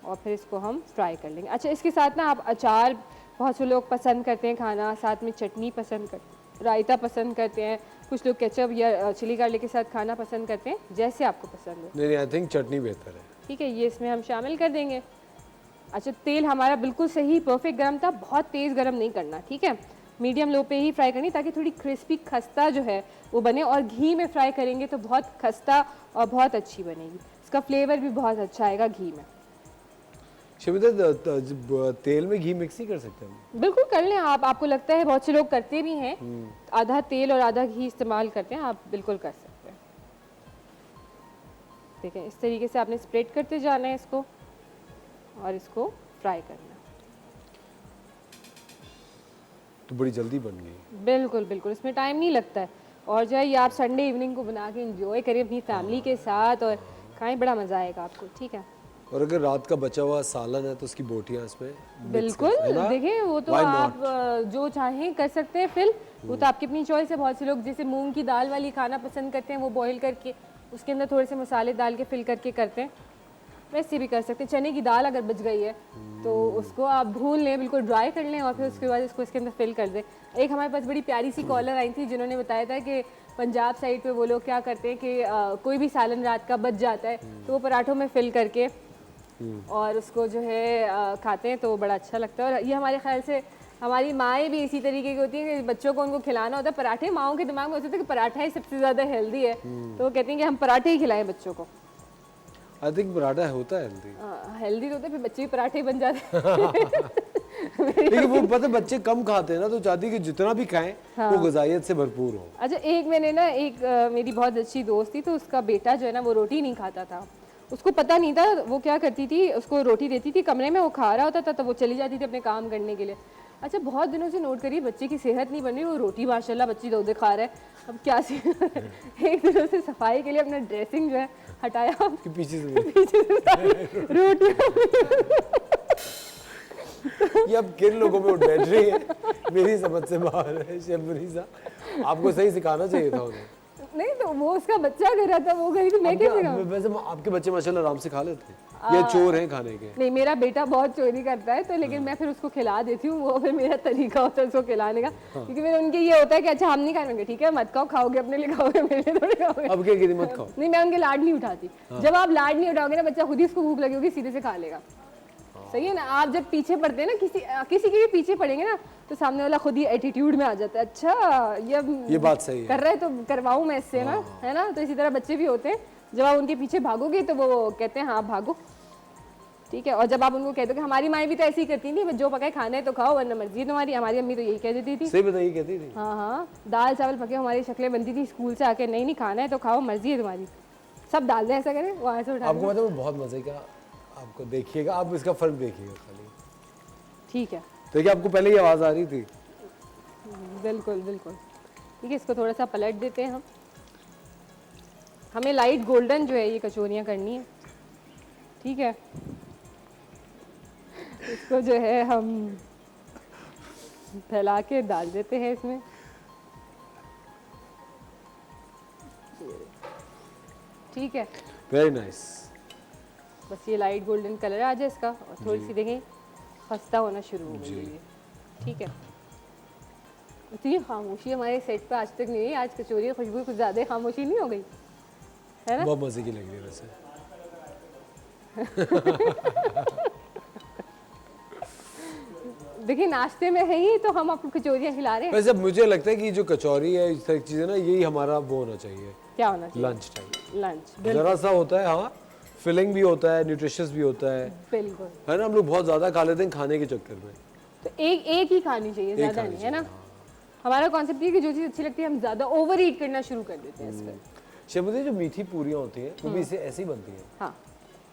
B: और फिर इसको हम फ्राई कर लेंगे। अच्छा इसके साथ ना आप अचार बहुत से लोग पसंद करते हैं खाना, साथ में चटनी पसंद करते, रायता पसंद करते हैं, कुछ लोग केचप या चिली गार्लिक के साथ खाना पसंद करते हैं, जैसे आपको पसंद है।
A: नहीं आई थिंक चटनी बेहतर है,
B: ठीक है, ये इसमें हम शामिल कर देंगे। अच्छा तेल हमारा बिल्कुल सही परफेक्ट गर्म था, बहुत तेज़ गर्म नहीं करना, ठीक है, मीडियम लो पे ही फ्राई करनी ताकि थोड़ी क्रिस्पी खस्ता जो है वो बने, और घी में फ्राई करेंगे तो बहुत खस्ता और बहुत अच्छी बनेगी, इसका फ्लेवर भी बहुत अच्छा आएगा घी में।
A: शमिता तेल में घी मिक्स नहीं कर सकते हम?
B: बिल्कुल कर लें आप, आपको लगता है बहुत से लोग करते भी हैं, आधा तेल और आधा घी इस्तेमाल करते हैं, आप बिल्कुल कर सकते हैं। देखें इस तरीके से आपने स्प्रेड करते जाना है इसको और इसको फ्राई करना है।
A: तो बड़ी जल्दी बन गई।
B: बिल्कुल बिल्कुल, इसमें टाइम नहीं लगता है, और जो है ये आप संडे इवनिंग को बना के एंजॉय करें अपनी फैमिली के साथ और खाएं, बड़ा मज़ा आएगा आपको, ठीक है।
A: और अगर रात का बचा हुआ सालन है तो उसकी बोटियां इसमें
B: बिल्कुल, देखिए वो तो आप जो चाहें कर सकते हैं फिल, वो तो आपकी अपनी चॉइस है। बहुत से लोग जैसे मूंग की दाल वाली खाना पसंद करते हैं, वो बॉईल करके उसके अंदर थोड़े से मसाले डाल के फिल करके करते हैं, वैसे भी कर सकते हैं। चने की दाल अगर बच गई है तो उसको आप भून लें, बिल्कुल ड्राई कर लें और फिर उसके बाद इसको इसके अंदर फिल कर दें। एक हमारे पास बड़ी प्यारी सी कॉलर आई थी जिन्होंने बताया था कि पंजाब साइड पे वो लोग क्या करते हैं कि कोई भी सालन रात का बच जाता है तो वो पराठों में फिल करके और उसको जो है खाते हैं, तो वो बड़ा अच्छा लगता है। और ये हमारे ख्याल से हमारी माएँ भी इसी तरीके की होती हैं कि बच्चों को उनको खिलाना होता है पराठे, माओं के दिमाग में होता है कि पराठा ही सबसे ज़्यादा हेल्दी है, तो वो कहती हैं कि हम पराठे ही खिलाएं बच्चों को।
A: आई थिंक पराठा होता है हेल्दी।
B: हेल्दी तो होता है, फिर बच्चे भी पराठे ही बन जाते हैं
A: लेकिन वो पता है बच्चे कम खाते हैं ना, तो चाहती है कि जितना भी खाएं वो ग़िज़ाइयत से भरपूर हो।
B: अच्छा एक मैंने ना मेरी बहुत अच्छी दोस्त थी, तो उसका बेटा जो है ना वो रोटी नहीं खाता था, उसको पता नहीं था, वो क्या करती थी उसको रोटी देती थी कमरे में, वो खा रहा होता था तो वो चली जाती थी अपने काम करने के लिए। अच्छा बहुत दिनों से नोट करिए बच्चे की सेहत नहीं बन रही, वो रोटी माशाल्लाह बच्ची दो खा रहा है, अब क्या एक दिनों से सफाई के लिए अपना ड्रेसिंग जो है हटाया
A: कि पीछे से
B: रोटी
A: ये अब किन लोगों में उठ बैठ रही है, मेरी समझ से बाहर है। शेफ मनीषा, आपको सही सिखाना चाहिए था उन्हें।
B: नहीं तो वो उसका बच्चा कर रहा था, वो गई थी, मैं क्या सिखाऊं?
A: वैसे आपके बच्चे माशाल्लाह आराम से खा लेते हैं या चोर हैं खाने के?
B: नहीं मेरा बेटा बहुत चोरी करता है, तो लेकिन मैं फिर उसको खिला देती हूँ, वो फिर मेरा तरीका होता है उसको खिलाने का, क्योंकि फिर उनके ये होता है कि अच्छा हम नहीं खाएंगे, ठीक है मत खाओ, खाओगे अपने लिए खाओगे, मेरे लिए थोड़ी खाओगे।
A: अब क्या कहती मत खाओ?
B: नहीं मैं उनके लाड नहीं उठाती, जब आप लाड नहीं उठाओगे ना बच्चा खुद ही उसको भूख लगी होगी सीधे से खा लेगा, सही है ना। आप जब पीछे पड़ते हैं ना किसी के भी पीछे पड़ेंगे ना तो सामने वाला खुद ही एटीट्यूड में आ जाता है, अच्छा
A: ये बात सही है,
B: कर रहे तो करवाऊं मैं इससे ना, है ना। तो इसी तरह बच्चे भी होते हैं, जब आप उनके पीछे भागोगे तो वो कहते हैं हाँ भागो, ठीक है। और जब आप उनको कहते हो कि हमारी माएँ भी तो ऐसी ही करती थी, जो पकाए खाना है तो खाओ वरना मर्जी है तुम्हारी, हमारी अम्मी तो यही कह देती थी।
A: सही बताइए, कहती थी
B: हाँ दाल चावल पके हमारी शक्लें बनती थी स्कूल से आके, नहीं खाना है तो खाओ मर्जी है तुम्हारी, सब डाल दें ऐसा करें वहाँ से उठा।
A: आपको मतलब बहुत मजे का, आपको देखिएगा, आप इसका फर्क देखिएगा खाली,
B: ठीक है,
A: देखिए आपको पहले ही आवाज़ आ रही थी।
B: बिल्कुल बिल्कुल। ठीक है, इसको थोड़ा सा पलट देते हैं हम। हमें लाइट गोल्डन जो है ये कचौरियाँ करनी है। ठीक है, इसको जो है हम फैला के डाल देते हैं इसमें। ठीक है,
A: वेरी नाइस।
B: बस ये लाइट गोल्डन कलर आ जाए इसका, और थोड़ी सी देखें खस्ता होना शुरू हो गई है ये। ठीक है, इतनी खामोशी हमारे सेट पे आज तक नहीं हुई। आज कचौरी की खुशबू कुछ ज़्यादा खामोशी नहीं हो गई है ना?
A: बहुत मज़े की लग रही है वैसे।
B: देखिए नाश्ते में है ही तो हम आपको कचौरियाँ खिला रहे हैं।
A: वैसे मुझे लगता है कि जो कचौरी है इस तरह की चीज़ें ना, यही हमारा वो होना चाहिए,
B: क्या होना चाहिए?
A: Lunch time.
B: लंच,
A: जरा सा होता है, हाँ, फिलिंग भी होता है, न्यूट्रिशियस भी होता है
B: बिल्कुल।
A: है ना। हम लोग बहुत ज़्यादा खा लेते हैं खाने के चक्कर में।
B: तो एक ही खानी चाहिए, ज़्यादा नहीं, है ना? हमारा कॉन्सेप्ट ये है कि जो चीज़ अच्छी लगती है हम ज़्यादा ओवर ईट करना शुरू कर देते हैं इस पर।
A: शेमुदी, जो मीठी पूरियाँ होती हैं वो भी इससे ऐसी बनती हैं।
B: हाँ,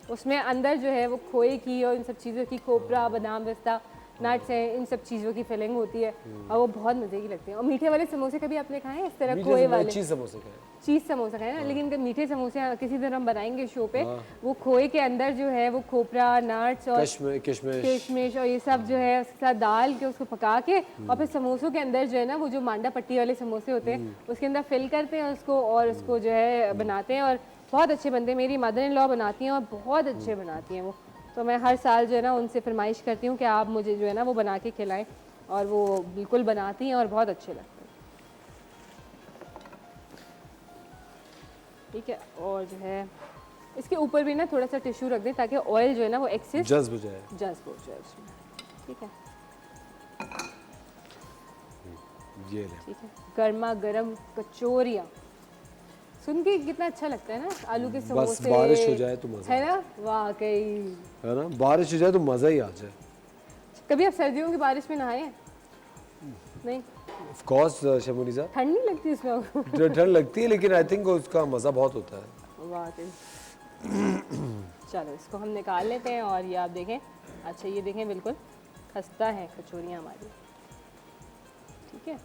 B: उसमें अंदर जो है वो खोए की और इन सब चीज़ों की, खोपरा, बादाम, पिस्ता, नट्स हैं, इन सब चीज़ों की फिलिंग होती है और वो बहुत मज़े की लगती है। और मीठे वाले समोसे कभी आपने खाए हैं इस तरह खोए वाले?
A: चीज़ समोसे खाए।
B: चीज़ समोसा खाए ना, लेकिन मीठे समोसे किसी दिन हम बनाएंगे शो पे। वो खोए के अंदर जो है वो खोपरा, नट्स और किशमिश और ये सब जो है उसके साथ डाल के उसको पका के, और फिर समोसों के अंदर जो है ना वो जो मांडा पट्टी वाले समोसे होते हैं उसके अंदर फिल करते हैं उसको, और उसको जो है बनाते हैं और बहुत अच्छे बनते हैं। मेरी मदर इन लॉ बनाती हैं और बहुत अच्छे बनाती हैं वो। तो मैं हर साल जो है ना उनसे फरमाइश करती हूँ कि आप मुझे जो है ना वो बना के खिलाएं, और वो बिल्कुल बनाती हैं और बहुत अच्छे लगते हैं। ठीक है, और जो है इसके ऊपर भी ना थोड़ा सा टिश्यू रख दें ताकि ऑयल जो है ना वो एक्सेस
A: जज्ब हो जाए
B: उसमें। ठीक है,
A: ये ले।
B: ठीक है, गर्मा गर्म कचौरियाँ सुन के कितना अच्छा लगता है ना। आलू के समोसे,
A: बस बारिश हो जाए तो मजा
B: है ना, वाकई
A: है ना, बारिश हो जाए तो मज़ा ही आ जाए।
B: कभी आप सर्दियों की बारिश में नहाए हैं? नहीं,
A: ऑफ कोर्स शेमुनी साहब,
B: ठंड नहीं लगती इसमें आपको?
A: ठंड लगती है लेकिन आई थिंक उसका मज़ा बहुत होता है।
B: वाकई। चलो इसको हम निकाल लेते हैं, और ये आप देखें, अच्छा ये देखें बिल्कुल खस्ता है कचौरियाँ हमारी। ठीक है,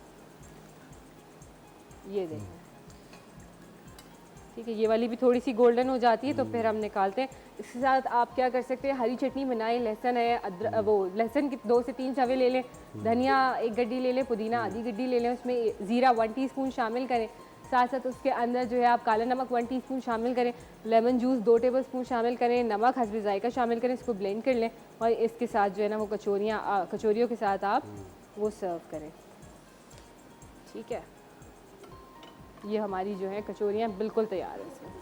B: ये देखें, ठीक है, ये वाली भी थोड़ी सी गोल्डन हो जाती है तो फिर हम निकालते हैं। इसके साथ आप क्या कर सकते हैं, हरी चटनी बनाएं, लहसुन है, अदरक, वो लहसुन की 2 से 3 चवे ले लें, धनिया 1 गड्डी ले लें, पुदीना आधी गड्डी ले लें, उसमें ज़ीरा 1 टीस्पून शामिल करें। साथ साथ उसके अंदर जो है आप काला नमक 1 टीस्पून शामिल करें, लेमन जूस 2 टेबलस्पून शामिल करें, नमक हस्बे जायका शामिल करें, इसको ब्लेंड कर लें, और इसके साथ जो है ना वो कचौरियों के साथ आप वो सर्व करें। ठीक है, ये हमारी जो है कचौरियाँ बिल्कुल तैयार है इसमें।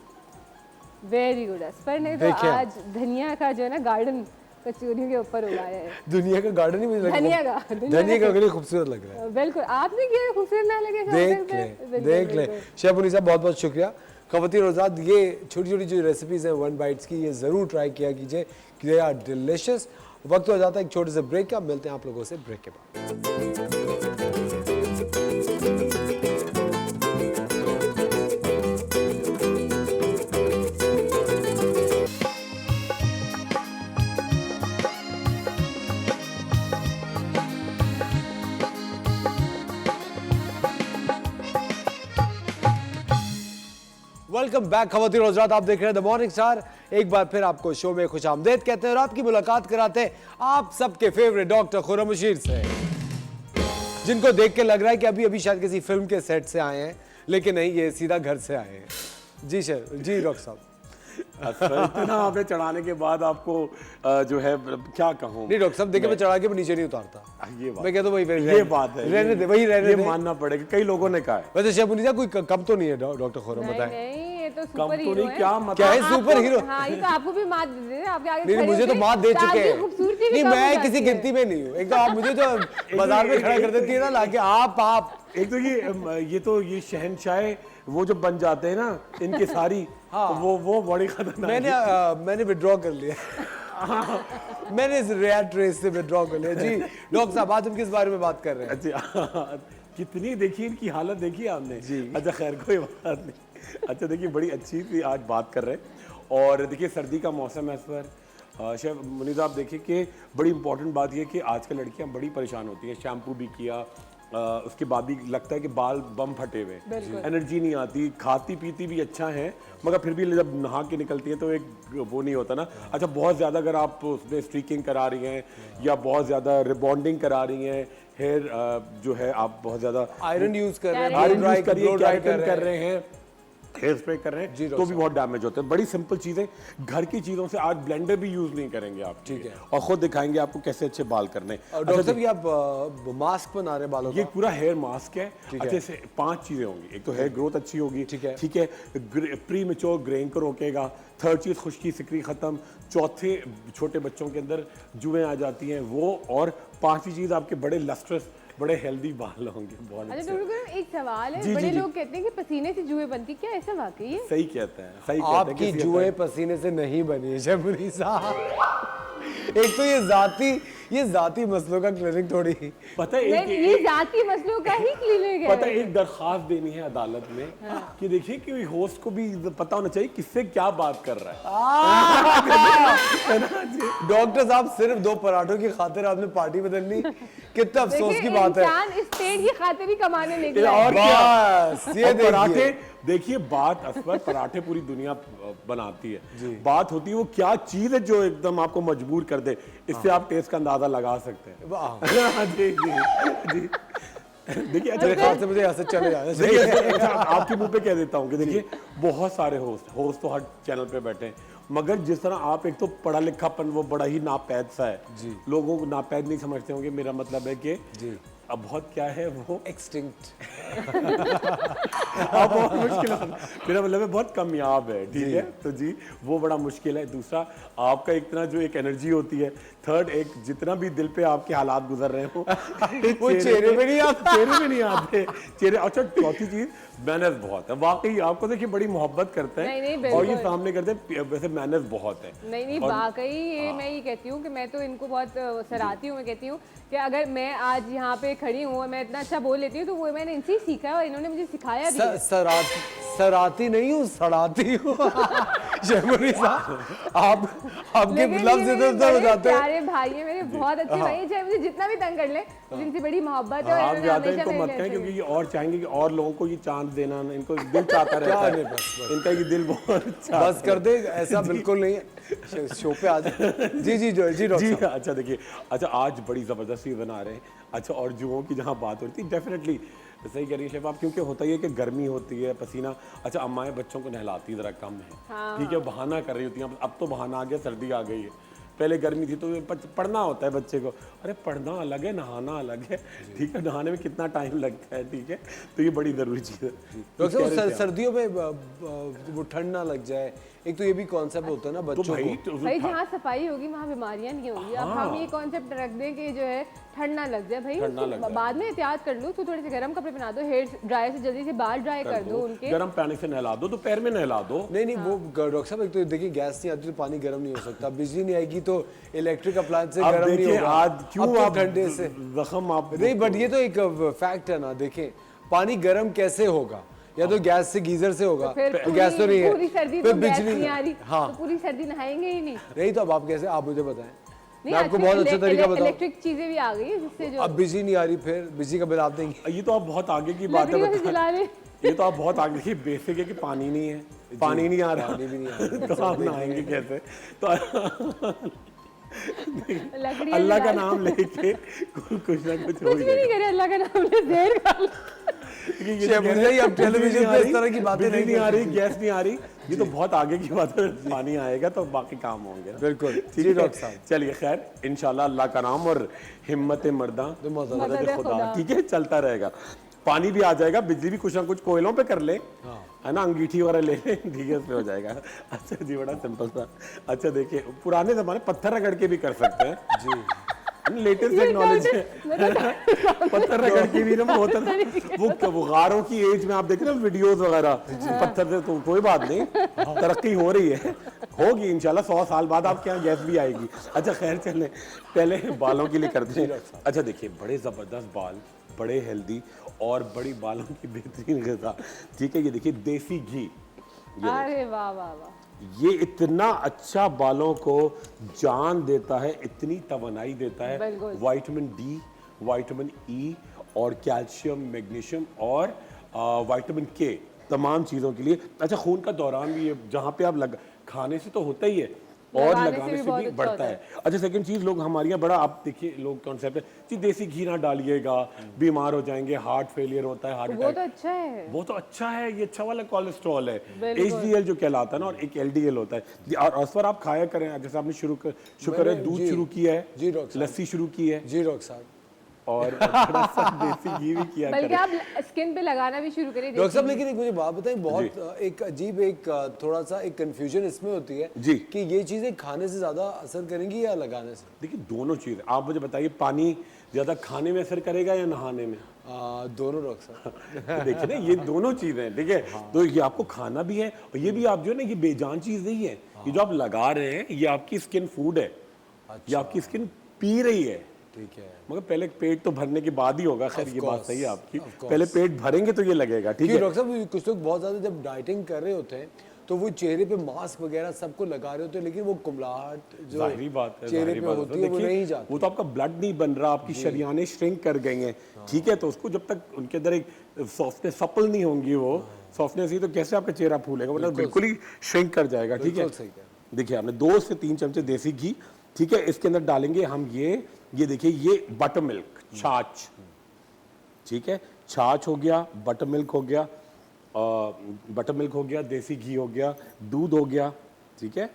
B: Very good. पर नहीं तो आज धनिया का जो है ना गार्डन कचौरियों के ऊपर उगाया है।
A: दुनिया का गार्डन ही मुझे लग रहा है, धनिया का बड़ी खूबसूरत लग रहा है।
B: बिल्कुल, आपने किया खूबसूरत ना लगे?
A: देख ले शेफ उनीसा, बहुत बहुत शुक्रिया। ख़वातीन और हज़रात, ये छोटी छोटी जो रेसिपीज़ हैं 1 बाइट्स की, ये ज़रूर ट्राई किया कीजिए, दे आर डिलिशियस। वक्त हो जाता है एक छोटे से ब्रेक का, मिलते हैं आप लोगों से ब्रेक के बाद। वेलकम बैक ख़वातीन और हज़रात, आप देख रहे हैं द मॉर्निंग स्टार। एक बार फिर आपको शो में खुशामदीद कहते हैं और आपकी मुलाकात कराते हैं आप सबके फेवरेट डॉक्टर खुर्रम बशीर से, जिनको देख के लग रहा है कि अभी अभी शायद किसी फिल्म के सेट से आए हैं, लेकिन नहीं, ये सीधा घर से आए हैं। जी सर, जी डॉक्टर साहब।
C: इतना आपने चढ़ाने के बाद आपको जो है क्या कहूँ।
A: नहीं डॉक्टर साहब, देखिए मैं चढ़ा के भी नीचे नहीं उतारता,
C: ये बात,
A: मैं कहता हूँ वही
C: ये बात है,
A: रहने दे, वही रहने दे,
C: मानना पड़ेगा। कई लोगों ने कहा है।
A: वैसे शेफ उनीसा कोई कम तो नहीं है डॉक्टर खुर्रम, बताएं।
B: नहीं, ये तो
C: कम
B: सुपर
C: तो
B: हीरो
C: नहीं,
B: है।
C: क्या मतलब?
A: क्या है सुपर हीरो?
B: हाँ, ये तो आपको भी मात दे दे, आपके आगे
A: नहीं,
B: खड़े
A: मुझे तो
B: होके
A: मात दे चुके
B: आपकी
A: हैं।
B: खूबसूरती भी
A: नहीं,
B: कम हो
A: मैं
B: जाती
A: किसी
B: है।
A: गिनती में नहीं हूँ। एक तो आप मुझे जो बाजार में खड़ा कर देती है ना लाके, आप
C: एक तो ये तो ये शहनशाह वो जो बन जाते हैं ना इनके सारी,
A: हाँ।
C: वो बड़ी खतरनाक।
A: मैंने विड्रॉ कर लिया। मैंने इस रेट रेस से विड्रॉ कर लिया। जी डॉक्टर साहब, आज हम किस बारे में बात कर रहे हैं?
C: अच्छा, कितनी देखी इनकी हालत देखी आपने जी। अच्छा खैर कोई बात नहीं। अच्छा देखिए, बड़ी अच्छी थी आज बात कर रहे हैं। और देखिए सर्दी का मौसम है इस पर, शेफ मुनीज आप देखिए कि बड़ी इंपॉर्टेंट बात यह कि आजकल लड़कियां बड़ी परेशान होती हैं, शैम्पू भी किया, उसके बाद भी लगता है कि बाल बम फटे हुए, एनर्जी नहीं आती, खाती पीती भी अच्छा है मगर फिर भी जब नहा के निकलती हैं तो एक वो नहीं होता ना। अच्छा, बहुत ज़्यादा अगर आप उसमें स्ट्रीकिंग करा रही हैं या बहुत ज़्यादा रिबॉन्डिंग करा रही हैं, हेयर जो है आप बहुत ज़्यादा
A: आयरन यूज कर रहे हैं,
C: आयरन
A: blow dry
C: यूज करिए,
A: blow dry
C: केराटिन कर रहे हैं, हेयर स्प्रे कर रहे हैं तो भी बहुत डैमेज होते हैं। बड़ी सिंपल चीजें, घर की चीजों से आज ब्लेंडर भी यूज नहीं करेंगे आप, ठीक है, और खुद दिखाएंगे आपको कैसे अच्छे बाल करने।
A: और डॉक्टर साहब ये आप मास्क बना रहे हैं बालों
C: ये
A: का?
C: पूरा हेयर मास्क है। अच्छे से 5 चीजें होंगी। एक तो हेयर ग्रोथ अच्छी होगी, ठीक है, प्री मेच्योर ग्रेइंग को रोकेगा। थर्ड चीज खुश्की सिकरी खत्म। चौथे, छोटे बच्चों के अंदर जुएं आ जाती हैं वो। और 5वीं चीज आपके बड़े लस्ट्रस, बड़े हेल्दी बाल होंगे, बहुत
B: अच्छा
C: अच्छे।
B: डॉक्टर साहब, एक सवाल है,
C: जी,
B: बड़े
C: जी,
B: लोग कहते हैं कि पसीने से जुएं बनती, क्या ऐसा वाकई है?
C: सही कहते हैं, सही कहते हैं।
A: आपकी जुएं पसीने से नहीं बनी है शबरी साहब। एक तो ये जाती मसलों का क्लिनिक थोड़ी।
C: पता है
B: नहीं, ये जाती मसलों का ही क्लिनिक है।
C: पता है, एक दरखास्त देनी है अदालत में कि देखिए कि होस्ट को भी पता होना चाहिए किससे क्या बात कर रहा है।
A: डॉक्टर साहब, सिर्फ 2 पराठों की खातिर आपने पार्टी बदल ली, कितना अफसोस की बात है।
B: इंसान इस पेट की खातिर ही कमाने निकला है।
C: और क्या?
A: बस ये
C: और पराठे
A: देखिए,
C: देखिए, बात असफर पराठे पूरी दुनिया बनाती है। बात होती है वो क्या चीज है जो एकदम आपको मजबूर कर दे। इससे आप टेस्ट का अंदाजा लगा सकते हैं।
A: वाह।
C: जी जी जी। देखिए,
A: मेरे ख्याल से मुझे ऐसे चले जाना चाहिए।
C: देखिए, अच्छा, आपके मुंह पे कह देता हूँ कि देखिए, बहुत सारे होस्ट तो हर चैनल पे बैठे हैं, मगर जिस तरह आप, एक तो पढ़ा लिखापन वो बड़ा ही नापैद सा है, लोगों को नापैद नहीं समझते होंगे। मेरा मतलब है कि अब बहुत क्या है वो
A: एक्सटिंक्ट।
C: अब बहुत मुश्किल है। मेरा मतलब है बहुत कामयाब है, ठीक है, तो जी वो बड़ा मुश्किल है। दूसरा, आपका इतना जो एक एनर्जी होती है। थर्ड, एक जितना भी दिल पे आपके हालात गुजर रहे हो
A: वो चेहरे पे नहीं आता।
C: चेहरे पे नहीं आते चेहरे। अच्छा, चौथी चीज मैनर्स बहुत है। वाकई आपको देखिए बड़ी मोहब्बत करते
B: नहीं,
C: हैं
B: नहीं,
C: और ये
B: बिल्कुल।
C: सामने करते हैं, वैसे मैनर्स बहुत है।
B: नहीं वाकई ये मैं ये कहती हूँ कि मैं तो इनको बहुत सराहती हूँ। मैं कहती हूँ कि अगर मैं आज यहाँ पे खड़ी हूँ और मैं इतना अच्छा बोल लेती हूँ तो वो मैंने इनसे ही सीखा है और इन्होंने मुझे सिखाया भी है।
A: सराती नहीं हूँ, सड़ाती हूँ। शबरी साहब, आपके
B: लेकिन
A: लफ्ज़
B: ये मेरे
A: इधर-उधर हो
B: बड़े
A: जाते हैं।
B: प्यारे भाई है मेरे, बहुत अच्छे भाई हैं, चाहे मुझे जितना भी तंग कर ले मुझे इनसे बड़ी मोहब्बत है और
C: आप
B: इन्होंने
C: ज्यादा
B: हमेशा
C: इनको
B: मेरे
C: मत
B: लिए
C: कहें
B: ऐसे-
C: क्योंकि ये और चाहेंगे कि और लोगों को ये चांस देना, इनको दिल चाहता रहता है।
A: नहीं, बस।
C: इनका ये दिल बहुत चाहता
A: बस कर दे, ऐसा बिल्कुल नहीं है। शो पे आ जाए। जी डॉक्टर
C: जी।
A: साहब।
C: अच्छा देखिए, अच्छा आज बड़ी ज़बरदस्त सीज़न आ रहे हैं। अच्छा, और जुओं की जहाँ बात हो रही थी, डेफिनेटली सही कह रही है शेफ आप, क्योंकि होता ही है कि गर्मी होती है, पसीना। अच्छा, अम्माएं बच्चों को नहलाती ज़रा कम है, ठीक है, बहाना कर रही होती हैं। अब तो बहाना आ गया, सर्दी आ गई है। पहले गर्मी थी तो पढ़ना होता है बच्चे को। अरे पढ़ना अलग है, नहाना अलग है, ठीक है, नहाने में कितना टाइम लगता है, ठीक है, तो ये बड़ी ज़रूरी चीज़ है।
A: डॉक्टर साहब, सर्दियों में वो ठंड ना लग जाए, एक तो ये भी कॉन्सेप्ट होता है ना
C: तो
A: बच्चों को।
B: भाई जहाँ सफाई होगी वहाँ बीमारियां नहीं होंगी। अब हम ये कॉन्सेप्ट रख दें कि जो है ठंड ना लग जाए, भाई उसको बाद में एहतियात कर लो। तो थोड़े से गर्म कपड़े पहना दो, हेयर ड्रायर से जल्दी से बाल ड्राई कर दो उनके।
C: गर्म पानी से नहला दो, दोपहर में नहला दो।
A: नहीं वो डॉक्टर साहब, एक तो देखिए गैस नहीं आती तो पानी गर्म नहीं हो सकता, बिजली नहीं आएगी तो इलेक्ट्रिक अप्लायंस से
C: अब
A: गर्म नहीं
C: देखिए,
A: होगा।
C: आज क्यों
A: अब तो
C: आप
A: ठंडे से
C: जख्म आप
A: नहीं, बट ये तो एक फैक्ट है ना। देखें, पानी गर्म कैसे होगा, या तो गैस से, गीजर से होगा, तो गैस तो नहीं है,
B: पूरी सर्दी
A: फिर
B: तो गैस
A: बिजली
B: नहीं आ रही,
A: हाँ
B: तो पूरी सर्दी नहाएंगे ही नहीं।
A: नहीं, तो अब आप कैसे, आप मुझे बताएं,
B: नहीं,
A: मैं आपको बहुत अच्छा तरीका बताऊं।
B: इलेक्ट्रिक चीजें भी आ गई है जिससे जो
A: अब बिजली नहीं आ रही, फिर बिजली का बिल आप देंगे।
C: ये तो आप बहुत आगे की बात है
B: लकड़ियों से
C: बता।
B: जला ले।
C: ये तो आप बहुत आगे की बेसिक है कि पानी नहीं है, पानी नहीं आ रहा,
A: पानी भी नहीं आ रहा,
C: तो आप नहाएंगे कैसे? तो
B: लकड़ियाँ
C: अल्लाह का
B: जला ले।
C: नाम लेके कुछ ना कुछ हो
B: कुछ
C: ही
B: भी नहीं करे, अल्लाह का नाम ले, देर खा लो।
A: अब टेलीविजन पे इस तरह की बातें
C: नहीं आ रही, गैस नहीं आ रही, ये तो बहुत आगे की बात है। पानी आएगा तो बाकी काम होंगे।
A: बिल्कुल।
C: ठीक
A: जी
C: है
A: डॉक्टर साहब।
C: चलिए, खैर इंशाल्लाह अल्लाह का नाम और हिम्मत मर्दा मदद खुदा, ठीक है, चलता रहेगा। पानी भी आ जाएगा, बिजली भी कुछ ना कुछ कोयलों पे कर ले, है ना, अंगीठी वगैरह ले ले, ठीक है, उसमें हो जाएगा। अच्छा जी, बड़ा सिंपल सा। अच्छा देखिए, पुराने जमाने पत्थर रगड़ के भी कर सकते हैं जी, लेटेस्ट टेक्नोलॉजी है। पत्थर रगड़ के भी ना वो होता ना, वो गारों की एज में आप देख रहे हो वीडियोस वगैरह, पत्थर से, तो कोई बात नहीं, तरक्की हो रही है, होगी इंशाल्लाह। 100 साल बाद आपके यहाँ गैस भी आएगी। अच्छा खैर, चलें पहले बालों के लिए करते हैं। अच्छा देखिए, बड़े ज़बरदस्त बाल, बड़े हेल्दी और बड़ी बालों की बेहतरीन ग़िज़ा, ठीक है। ये देखिए देसी घी,
B: अरे वाह वाह वाह,
C: ये इतना अच्छा बालों को जान देता है, इतनी तवानाई देता है,
B: बिल्कुल।
C: विटामिन डी, विटामिन ई और कैल्शियम, मैग्नीशियम और विटामिन के, तमाम चीज़ों के लिए। अच्छा, खून का दौरान भी जहाँ पे आप खाने से तो होता ही है और लगाने से भी बढ़ता है। अच्छा, सेकंड चीज़, लोग हमारे यहाँ बड़ा, आप देखिए लोग कॉन्सेप्ट है जी देसी घी ना डालिएगा, बीमार हो जाएंगे, हार्ट फेलियर होता है, हार्ट
B: वो
C: अटैक।
B: तो अच्छा है,
C: वो तो अच्छा है, ये अच्छा वाला कोलेस्ट्रॉल है, HDL जो कहलाता है ना, और एक LDL होता है। और इस पर आप खाया करें, जैसे आपने शुक्र है दूध शुरू किया है,
A: जी डॉक्टर साहब,
C: लस्सी शुरू की है,
A: जी डॉक्टर साहब,
C: और थोड़ा सा देसी घी भी किया
B: बल्कि
C: करें।
B: आप स्किन पे लगाना भी शुरू करें।
A: डॉक्टर साहब लेकिन एक मुझे बात बताएं, बहुत एक अजीब, एक थोड़ा सा एक कंफ्यूजन इसमें होती है
C: जी
A: कि ये चीजें खाने से ज्यादा असर करेंगी या लगाने से?
C: देखिए दोनों चीज़, आप मुझे बताइए, पानी ज़्यादा खाने में असर करेगा या नहाने में?
A: दोनों डॉक्टर साहब।
C: तो देखिए ना, ये दोनों चीज़ें, ठीक है। तो ये आपको खाना भी है, और ये भी आप जो है ना, ये बेजान चीज़ नहीं है। ये जो आप लगा रहे हैं, ये आपकी स्किन फूड है, ये आपकी स्किन पी रही है,
A: ठीक है,
C: मगर पहले पेट तो भरने के बाद ही होगा। खैर, ये बात सही है आपकी,
A: of course।
C: पहले पेट भरेंगे तो ये लगेगा, ठीक है।
A: डॉक्टर साहब कुछ लोग बहुत ज्यादा जब डाइटिंग कर रहे होते हैं तो वो चेहरे पे मास्क वगैरह सबको लगा रहे होते हैं, लेकिन वो कुमलाहट जो
C: जाहिर बात है,
A: चेहरे
C: जाहिर
A: पे
C: बात
A: होती है वो
C: देखिए,
A: नहीं जाती।
C: वो तो आपका ब्लड नहीं बन रहा, आपकी शरियानें श्रिंक कर गई हैं, ठीक है। तो उसको जब तक उनके अंदर एक सॉफ्टनेस, सपल नहीं होंगी वो सॉफ्टनेस ही, तो कैसे आपका चेहरा फूलेगा? मतलब बिल्कुल ही श्रिंक कर जाएगा, ठीक है।
A: बिल्कुल सही कह रहे हैं।
C: देखिए आपने 2 से 3 चमचे देसी घी, ठीक है, इसके अंदर डालेंगे हम ये देखिए, ये बटर मिल्क, छाछ, ठीक है, छाछ हो गया, बटर मिल्क हो गया, बटर मिल्क हो गया, देसी घी हो गया, दूध हो गया, ठीक है।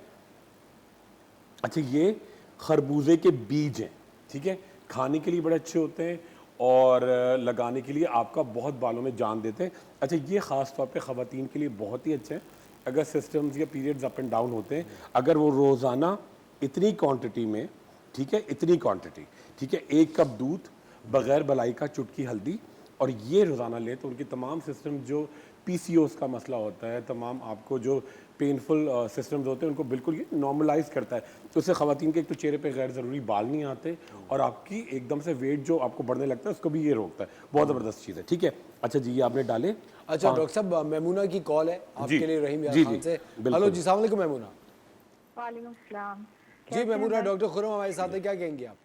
C: अच्छा, ये खरबूजे के बीज हैं, ठीक है, खाने के लिए बड़े अच्छे होते हैं और लगाने के लिए आपका बहुत बालों में जान देते हैं। अच्छा, ये ख़ास तौर पे ख़वातीन के लिए बहुत ही अच्छे हैं, अगर सिस्टम्स या पीरियड्स अप एंड डाउन होते हैं, अगर वो रोज़ाना इतनी क्वांटिटी में, ठीक है, इतनी क्वांटिटी, ठीक है, 1 कप दूध, बग़ैर बलाई का चुटकी हल्दी, और ये रोज़ाना लें तो उनकी तमाम सिस्टम जो PCOS का मसला होता है, तमाम आपको जो पेनफुल सिस्टम्स होते हैं, उनको बिल्कुल ये नॉर्मलाइज करता है। तो उससे ख़वातीन के एक तो चेहरे पे गैर ज़रूरी बाल नहीं आते, और आपकी एकदम से वेट जो आपको बढ़ने लगता है उसको भी ये रोकता है। बहुत ज़बरदस्त चीज़ है, ठीक है। अच्छा जी, ये आपने डाले।
A: अच्छा डॉक्टर साहब, मेमूना की कॉल है आपके लिए, रहीम यार खान से। हेलो जी, अस्सलाम वालेकुम मेमूना।
D: वालेकुम सलाम।
A: जी मेमूना, डॉक्टर खुरम हमारे साथ है, क्या कहेंगे आप?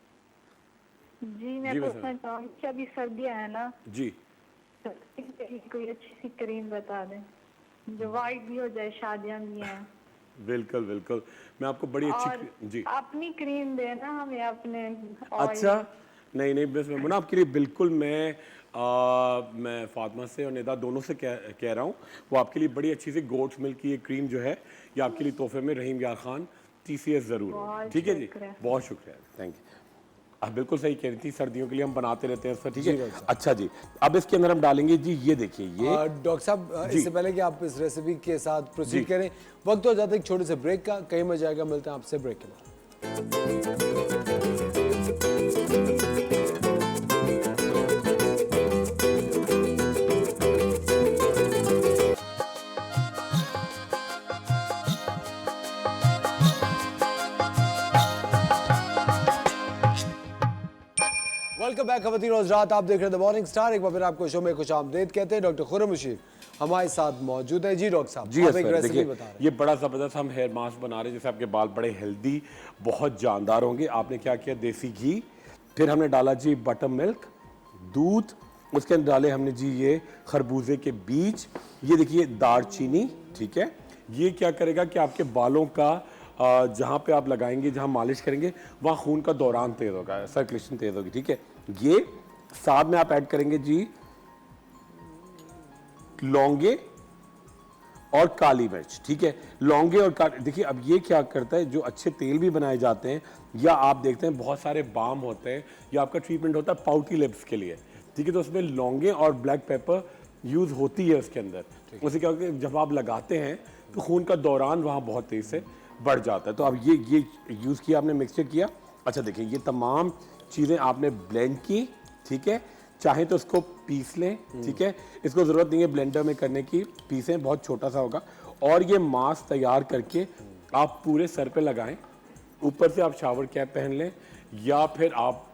D: जी मैं पूछना चाहूँगी कि अभी सर्दियाँ है ना
C: जी,
D: तो कोई अच्छी सी क्रीम बता दें जो वाइट भी हो जाए, शादियाँ भी हैं।
C: बिल्कुल बिल्कुल, मैं आपको बड़ी
D: और
C: अच्छी जी,
D: अपनी क्रीम देना हमें अपने
C: अच्छा, नहीं बस मैं ना आपके लिए बिल्कुल, मैं फातिमा से और निदा दोनों से कह रहा हूँ, वो आपके लिए बड़ी अच्छी सी गोट्स मिल्क की एक क्रीम जो है, ये आपके लिए तोहफे में रहीम यार खान TCS ज़रूर, ठीक है जी, बहुत शुक्रिया, थैंक यू। आप बिल्कुल सही कह रही थी, सर्दियों के लिए हम बनाते रहते हैं, ठीक है। अच्छा जी, अब इसके अंदर हम डालेंगे जी, ये देखिए, ये
A: डॉक्टर साहब इससे पहले कि आप इस रेसिपी के साथ प्रोसीड करें, वक्त हो जाता है एक छोटे से ब्रेक का, कहीं मजा आएगा, मिलते हैं आपसे ब्रेक के बाद। वेलकम बैक खवातीन और हज़रात, आप देख रहे हैं द मॉर्निंग स्टार। एक बार फिर आपको शो में खुश आमदीद कहते हैं। डॉक्टर खुर्रम रशीद हमारे साथ मौजूद है। जी डॉक्टर साहब,
C: जी
A: आप एक रेसिपी बता रहे हैं।
C: ये बड़ा ज़बरदस्त हम हेयर मास्क बना रहे हैं, जिससे आपके बाल बड़े हेल्दी, बहुत जानदार होंगे। आपने क्या किया, देसी घी, फिर हमने डाला जी बटर मिल्क, दूध, उसके अंदर डाले हमने जी ये खरबूजे के बीज, ये देखिए दालचीनी, ठीक है। ये क्या करेगा कि आपके बालों का जहाँ पे आप लगाएंगे, जहाँ मालिश करेंगे, वहाँ खून का दौरान तेज़ होगा, सर्कुलेशन तेज़ होगी, ठीक है। ये साथ में आप ऐड करेंगे जी लौंगे और काली मिर्च, ठीक है। लौंगे और काली, देखिए अब ये क्या करता है, जो अच्छे तेल भी बनाए जाते हैं, या आप देखते हैं बहुत सारे बाम होते हैं, या आपका ट्रीटमेंट होता है पाउटी लिप्स के लिए, ठीक है, तो उसमें लौंगे और ब्लैक पेपर यूज़ होती है उसके अंदर। उससे क्या होता है, जब आप लगाते हैं तो खून का दौरान वहाँ बहुत तेज़ से बढ़ जाता है। तो अब ये यूज़ किया आपने, मिक्सचर किया। अच्छा देखिए, ये तमाम चीज़ें आपने ब्लेंड की, ठीक है। चाहे तो इसको पीस लें, ठीक है, इसको ज़रूरत नहीं है ब्लेंडर में करने की, पीसें, बहुत छोटा सा होगा। और ये मास्क तैयार करके आप पूरे सर पे लगाएं, ऊपर से आप शावर कैप पहन लें, या फिर आप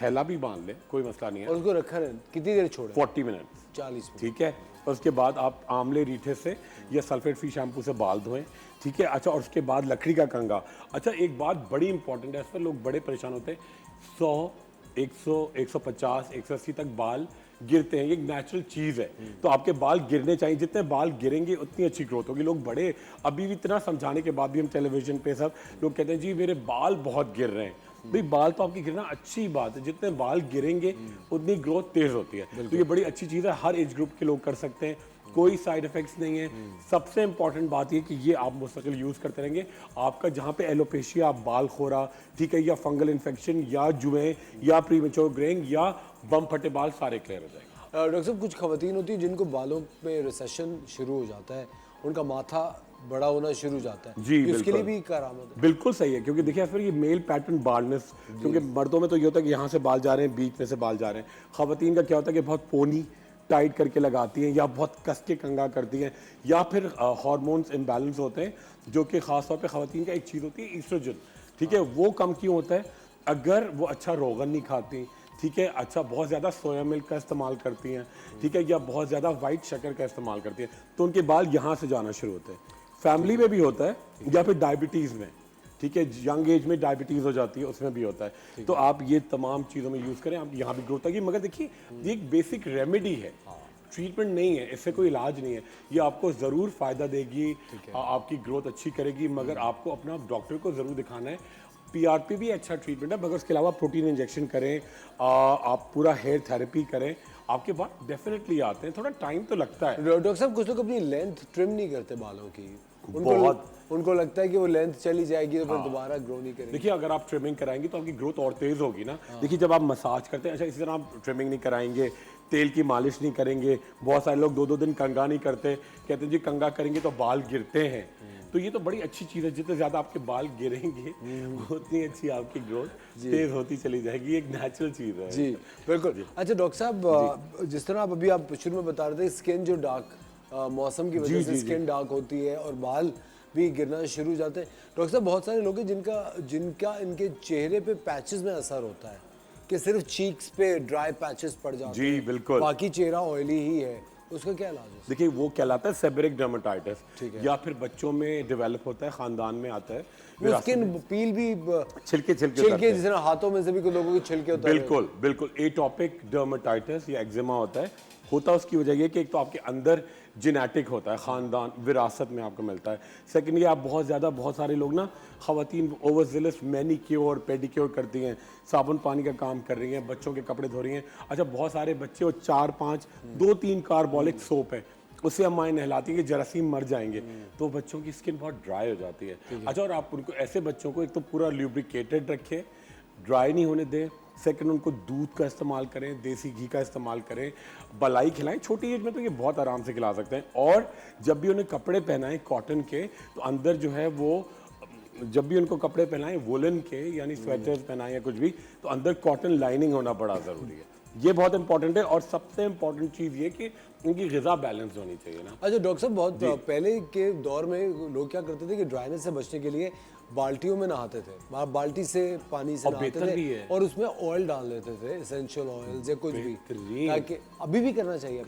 C: थैला भी बांध ले, कोई मसला नहीं
A: और
C: है।
A: उसको रखा रहना, कितनी देर छोड़े?
C: 40 मिनट,
A: 40 मिनट।
C: ठीक है। उसके बाद आप आंवले रीठे से या सल्फेट फ्री शैम्पू से बाल धोएं, ठीक है। अच्छा, और उसके बाद लकड़ी का कंघा। अच्छा, एक बात बड़ी इंपॉर्टेंट है, इस पर लोग बड़े परेशान होते हैं। 100, 100, 150, 180 तक बाल गिरते हैं, ये एक नेचुरल चीज़ है। तो आपके बाल गिरने चाहिए, जितने बाल गिरेंगे उतनी अच्छी ग्रोथ होगी। लोग बड़े अभी भी इतना समझाने के बाद भी हम टेलीविजन पे सब लोग कहते हैं जी मेरे बाल बहुत गिर रहे हैं। भाई बाल तो आपकी गिरना अच्छी बात है, जितने बाल गिरेंगे उतनी ग्रोथ तेज होती है। तो ये बड़ी अच्छी चीज़ है, हर एज ग्रुप के लोग कर सकते हैं, कोई साइड इफेक्ट्स नहीं है। सबसे इंपॉर्टेंट बात ये कि ये आप मुस्तकिल यूज़ करते रहेंगे। आपका जहाँ पे एलोपेशिया, बाल खोरा, ठीक है, या फंगल इन्फेक्शन या जुएं या प्रीमेच्योर ग्रेइंग या बम फटे बाल, सारे क्लियर हो जाएंगे।
A: डॉक्टर साहब, कुछ खवातीन होती है जिनको बालों में रिसेशन शुरू हो जाता है, उनका माथा बड़ा होना शुरू हो जाता है,
C: जी,
A: कि उसके लिए
C: बिल्कुल।
A: भी करामत है?
C: बिल्कुल सही है, क्योंकि देखिए फिर ये मेल पैटर्न बाल्डनेस, क्योंकि मर्दों में तो ये होता है कि यहाँ से बाल जा रहे हैं, बीच में से बाल जा रहे हैं। खवातीन का क्या होता है कि बहुत पोनी टाइट करके लगाती हैं या बहुत कस के कंघा करती हैं, या फिर हार्मोन्स इम्बैलेंस होते हैं, जो कि खास तौर पे खवातीन का एक चीज़ होती है ईस्ट्रोजन, ठीक है। वो कम क्यों होता है? अगर वो अच्छा रोगन नहीं खाती, ठीक है, अच्छा बहुत ज़्यादा सोया मिल्क का इस्तेमाल करती हैं, ठीक है, या बहुत ज़्यादा वाइट शक्कर का इस्तेमाल करती हैं, तो उनके बाल यहाँ से जाना शुरू होते हैं। फैमिली में भी होता है, या फिर डायबिटीज़ में, ठीक है, यंग एज में डायबिटीज़ हो जाती है, उसमें भी होता है। तो आप ये तमाम चीज़ों में यूज़ करें, आप यहाँ भी ग्रोथ आएगी। मगर देखिए ये एक बेसिक रेमेडी है, ट्रीटमेंट नहीं है, इससे कोई इलाज नहीं है। ये आपको ज़रूर फ़ायदा देगी, आपकी ग्रोथ अच्छी करेगी, मगर आपको अपना डॉक्टर को ज़रूर दिखाना है। पीआरपी भी अच्छा ट्रीटमेंट है, मगर उसके अलावा प्रोटीन इंजेक्शन करें, आप पूरा हेयर थेरेपी करें, आपके बाल डेफिनेटली आते हैं। थोड़ा टाइम तो लगता है।
A: डॉक्टर साहब, कुछ लोग अपनी लेंथ ट्रिम नहीं करते बालों की,
C: बहुत।
A: उनको लगता है कि वो लेंथ चली जाएगी तो फिर दोबारा ग्रो नहीं करेगी।
C: देखिए अगर आप ट्रिमिंग कराएंगे तो आपकी ग्रोथ और तेज होगी ना। देखिए जब आप मसाज करते हैं, अच्छा इसी तरह आप ट्रिमिंग नहीं कराएंगे, तेल की मालिश नहीं करेंगे, बहुत सारे लोग 2-2 दिन कंघा नहीं करते, कहते हैं जी कंघा करेंगे तो बाल गिरते हैं। तो ये तो बड़ी अच्छी चीज़ है, जितने ज़्यादा आपके बाल गिरेंगे उतनी अच्छी आपकी ग्रोथ तेज होती चली जाएगी। एक नेचुरल चीज़ है।
A: जी बिल्कुल। अच्छा डॉक्टर साहब, जिस तरह आप अभी आप शुरू में बता रहे थे, स्किन जो डार्क मौसम की वजह से स्किन डार्क होती है और बाल भी गिरना शुरू हो जाते हैं। डॉक्टर साहब, बहुत सारे लोग हैं जिनका इनके चेहरे पे पैचेस में असर होता है, कि सिर्फ चीक्स पे ड्राई पैचेस पड़ जाते हैं,
C: जी बिल्कुल,
A: बाकी चेहरा ऑयली ही है, उसका क्या इलाज है?
C: देखिए वो कहलाता है सेबरिक डर्मेटाइटिस,
A: ठीक है।
C: या फिर बच्चों में डेवलप होता है, खानदान में आता है।
A: वो स्किन पील भी
C: छिलके
A: छिलके जिस तरह हाथों में से भी कुछ लोगों के छिलके होते हैं।
C: बिल्कुल बिल्कुल, एटॉपिक डर्मेटाइटिस या एक्जिमा होता है उसकी वजह ये कि एक तो आपके अंदर जेनेटिक होता है, खानदान विरासत में आपको मिलता है। सेकेंडली आप बहुत सारे लोग ना, खवातीन ओवरजिलस मैनीक्योर पेडिक्योर करती हैं, साबुन पानी का काम कर रही हैं, बच्चों के कपड़े धो रही हैं। अच्छा बहुत सारे बच्चे वो 4-5 2-3 कार्बोलिक सोप है, उससे अम्माएं नहलाती हैं कि जरासीम मर जाएंगे, तो बच्चों की स्किन बहुत ड्राई हो जाती है। अच्छा, और आप उनको ऐसे बच्चों को एक तो पूरा ल्यूब्रिकेटेड रखें, ड्राई नहीं होने दें। सेकंड, उनको दूध का इस्तेमाल करें, देसी घी का इस्तेमाल करें, बलाई खिलाएं। छोटी एज में तो ये बहुत आराम से खिला सकते हैं। और जब भी उन्हें कपड़े पहनाएं कॉटन के, तो अंदर जो है वो, जब भी उनको कपड़े पहनाएं वुलन के, यानी स्वेटर्स पहनाएं या कुछ भी, तो अंदर कॉटन लाइनिंग होना बड़ा ज़रूरी है। ये बहुत इंपॉर्टेंट है। और सबसे इंपॉर्टेंट चीज़ ये कि उनकी ग़िज़ा बैलेंस होनी चाहिए ना।
A: अच्छा डॉक्टर साहब, बहुत पहले के दौर में लोग क्या करते थे कि ड्राइनेस से बचने के लिए बाल्टियों में नहाते थे, बाल्टी से पानी से नहाते थे और उसमें ऑयल डाल लेते थे, एसेंशियल ऑयल या कुछ भी, ताकि अभी भी करना चाहिए।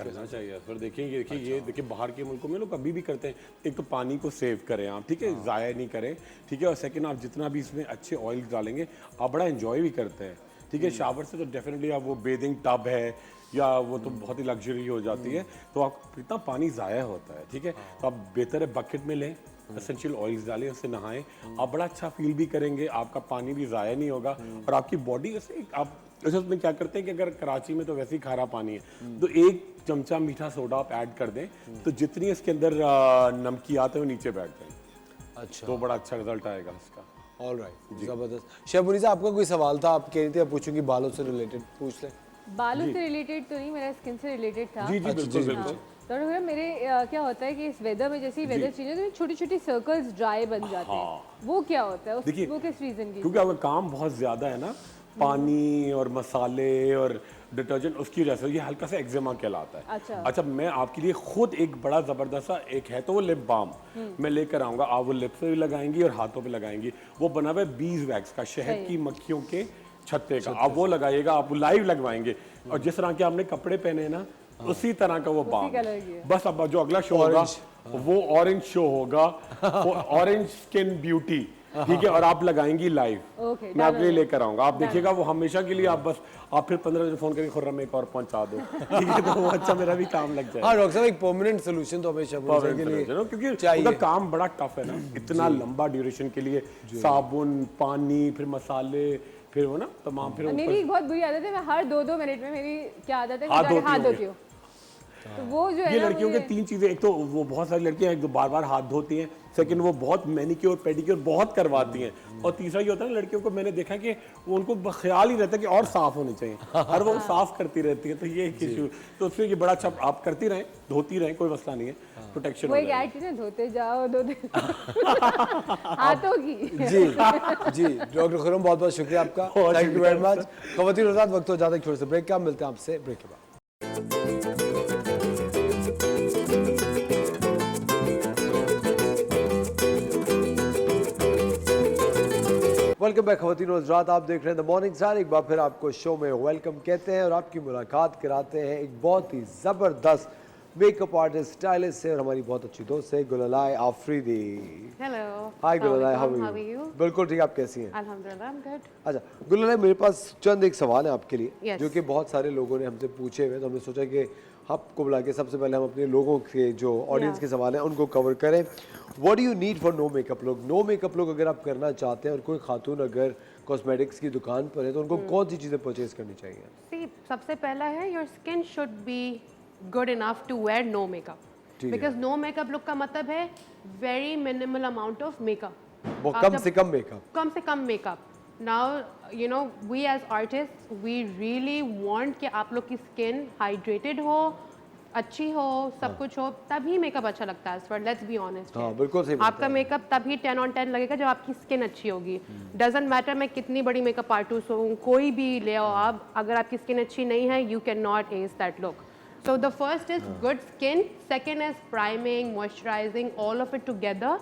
C: फिर देखिए बाहर के मुल्कों में लोग अभी भी करते हैं। एक तो पानी को सेव करें आप, ठीक है, ज़ाया नहीं करें, ठीक है। और सेकंड, आप जितना भी इसमें अच्छे ऑयल डालेंगे आप बड़ा एंजॉय भी करते हैं, ठीक है। शावर से तो डेफिनेटली आप, वो बेदिंग टब है या वो तो बहुत ही लग्जरी हो जाती है, तो आप कितना पानी ज़ाया होता है, ठीक है। तो आप बेहतर है बकेट में लें, एसेंशियल ऑयल्स डालें, उससे नहाएं, आप बड़ा अच्छा फील भी करेंगे, आपका पानी भी ज़ाया नहीं होगा और आपकी बॉडी वैसे आप जैसे उसमें क्या करते हैं कि अगर कराची में तो वैसे ही खारा पानी है, तो 1 चमचा मीठा सोडा आप ऐड कर दें, तो जितनी इसके अंदर नमकियात है वो नीचे बैठ जाएंगे।
A: अच्छा,
C: तो बड़ा अच्छा रिजल्ट आएगा इसका।
A: ऑलराइट, जबरदस्त। शेफ मुनीसा, आपका कोई सवाल था, आप कह रही थी आप पूछूंगी, बालों से रिलेटेड पूछ लें।
B: बालों से रिलेटेड तो नहीं, मेरा स्किन से रिलेटेड था।
C: जी बिल्कुल बिल्कुल।
B: तो मेरे क्या होता है कि इस वेदर में, जैसे ही वेदर चेंज होता है, छोटी छोटी सर्कल्स ड्राई बन जाते हैं, वो क्या होता है?
C: देखिए,
B: वो किस रीजन की?
C: क्योंकि आपका काम बहुत ज़्यादा है ना, पानी और मसाले और डिटर्जेंट, उसकी वजह से ये हल्का सा एक्जिमा कहलाता है। अच्छा, मैं आपके लिए खुद एक बड़ा ज़बरदस्त सा एक है, तो वो लिप बाम मैं लेकर आऊँगा। आप वो लिप पे भी लगाएंगी और हाथों पे लगाएंगी। वो बना हुआ है बीज वैक्स का, शहद की मक्खियों के छत्ते का, आप वो लगाइएगा, आप लाइव लगवाएंगे और जिस तरह के आपने कपड़े पहने हैं ना उसी तरह का वो बाम
B: कलर की है।
C: बस। अब जो अगला शो होगा वो ऑरेंज शो होगा, वो ऑरेंज स्किन ब्यूटी, ठीक है, और आप लगाएंगी लाइव।
B: Okay,
C: मैं आपके लिए लेकर आऊंगा, आप देखिएगा वो हमेशा के लिए। आप बस आप फिर 15 बजे फोन करके खुर्रम एक और पहुंचा दो, ठीक है, तो वो अच्छा मेरा भी काम लग जाएगा।
A: हाँ डॉक्टर साहब, एक परमानेंट सोल्यूशन तो हमेशा
C: Permanent
A: के लिए
C: solution, क्योंकि
A: चाहिए।
C: उनका काम बड़ा टफ है ना, इतना लंबा ड्यूरेशन के लिए, साबुन, पानी, फिर मसाले, फिर वो ना तमाम, फिर
B: मेरी एक बहुत बुरी आदत है, मैं हर 2-2 मिनट में, मेरी क्या आदत है,
C: हाथ
B: मैं जाके हाथ
C: धोती
B: धोती हूँ। तो वो जो है
C: ये
B: ना
C: लड़कियों के
B: मुझे-
C: 3 चीजें, एक तो वो बहुत सारी लड़कियां एक तो बार बार हाथ धोती हैं, सेकंड वो बहुत मैनिक्योर पेडिक्योर बहुत करवाती हैं, और तीसरा ये होता है ना लड़कियों को मैंने देखा कि वो उनको ख्याल ही रहता है कि और साफ होनी चाहिए, हर वो साफ करती रहती है, तो ये एक इशू। तो उसमें ये बड़ा अच्छा, आप करती रहें, धोती रहें, कोई मसला नहीं है, प्रोटेक्शन
B: वो
C: हो
B: एक
C: जाएगा।
B: ऐड थी ना, धोते जाओ धोते हाथों की।
A: जी जी डॉक्टर खुर्रम, बहुत बहुत शुक्रिया आपका, थैंक यू वेरी मच। खवातीन और हज़रात, वक्त हो जाता है छोटे से ब्रेक का, मिलते हैं आपसे ब्रेक के बाद। वेलकम बैक खवातीन और हज़रात, आप देख रहे हैं द मॉर्निंग स्टार। एक बार फिर आपको शो में वेलकम कहते हैं और आपकी मुलाकात कराते हैं एक बहुत ही ज़बरदस्त मेकअप आर्टिस्ट, स्टाइलिस्ट से, और हमारी बहुत अच्छी दोस्त है Gulnay Afridi.
E: Hello.
A: Hi Gulnay,
E: Assalamualaikum.
A: How
E: How
A: are
E: are
A: you?
E: you?
A: बिल्कुल ठीक, आप कैसी हैं?
E: Alhamdulillah, I'm good.
A: अच्छा गुलनाय, मेरे पास चंद एक सवाल है आपके लिए,
E: Yes.
A: जो कि बहुत सारे लोगों ने हमसे पूछे हुए, तो हमने सोचा कि आपको बुला के सबसे पहले हम अपने लोगों के जो ऑडियंस
E: Yeah.
A: के सवाल हैं उनको कवर करें। What do you need for no makeup look? No makeup look अगर आप करना चाहते हैं और कोई खातून अगर कॉस्मेटिक्स की दुकान पर है तो उनको कौन सी चीज़ें परचेज करनी चाहिए?
E: See, सबसे पहला है your skin should be good enough to wear no makeup.
A: ठीक है।
E: Because no makeup look का मतलब है very minimal amount of makeup.
A: वो
E: आप
A: कम
E: जब-
A: से कम मेकअप।
E: कम से कम makeup. Now, you know, we as artists, we really want कि आप लोग की skin hydrated हो, अच्छी हो, सब कुछ हो, तभी मेकअप अच्छा लगता है। For let's be honest.
A: हाँ
E: here.
A: बिल्कुल सही बात
E: आपका
A: है।
E: मेकअप तभी 10 on 10 लगेगा जब आपकी स्किन अच्छी होगी। डजेंट मैटर मैं कितनी बड़ी मेकअप आर्टिस्ट हूँ, कोई भी ले आओ आप, अगर आपकी स्किन अच्छी नहीं है, you can not S that look. So the first is good skin, second is priming, moisturizing, all of it together.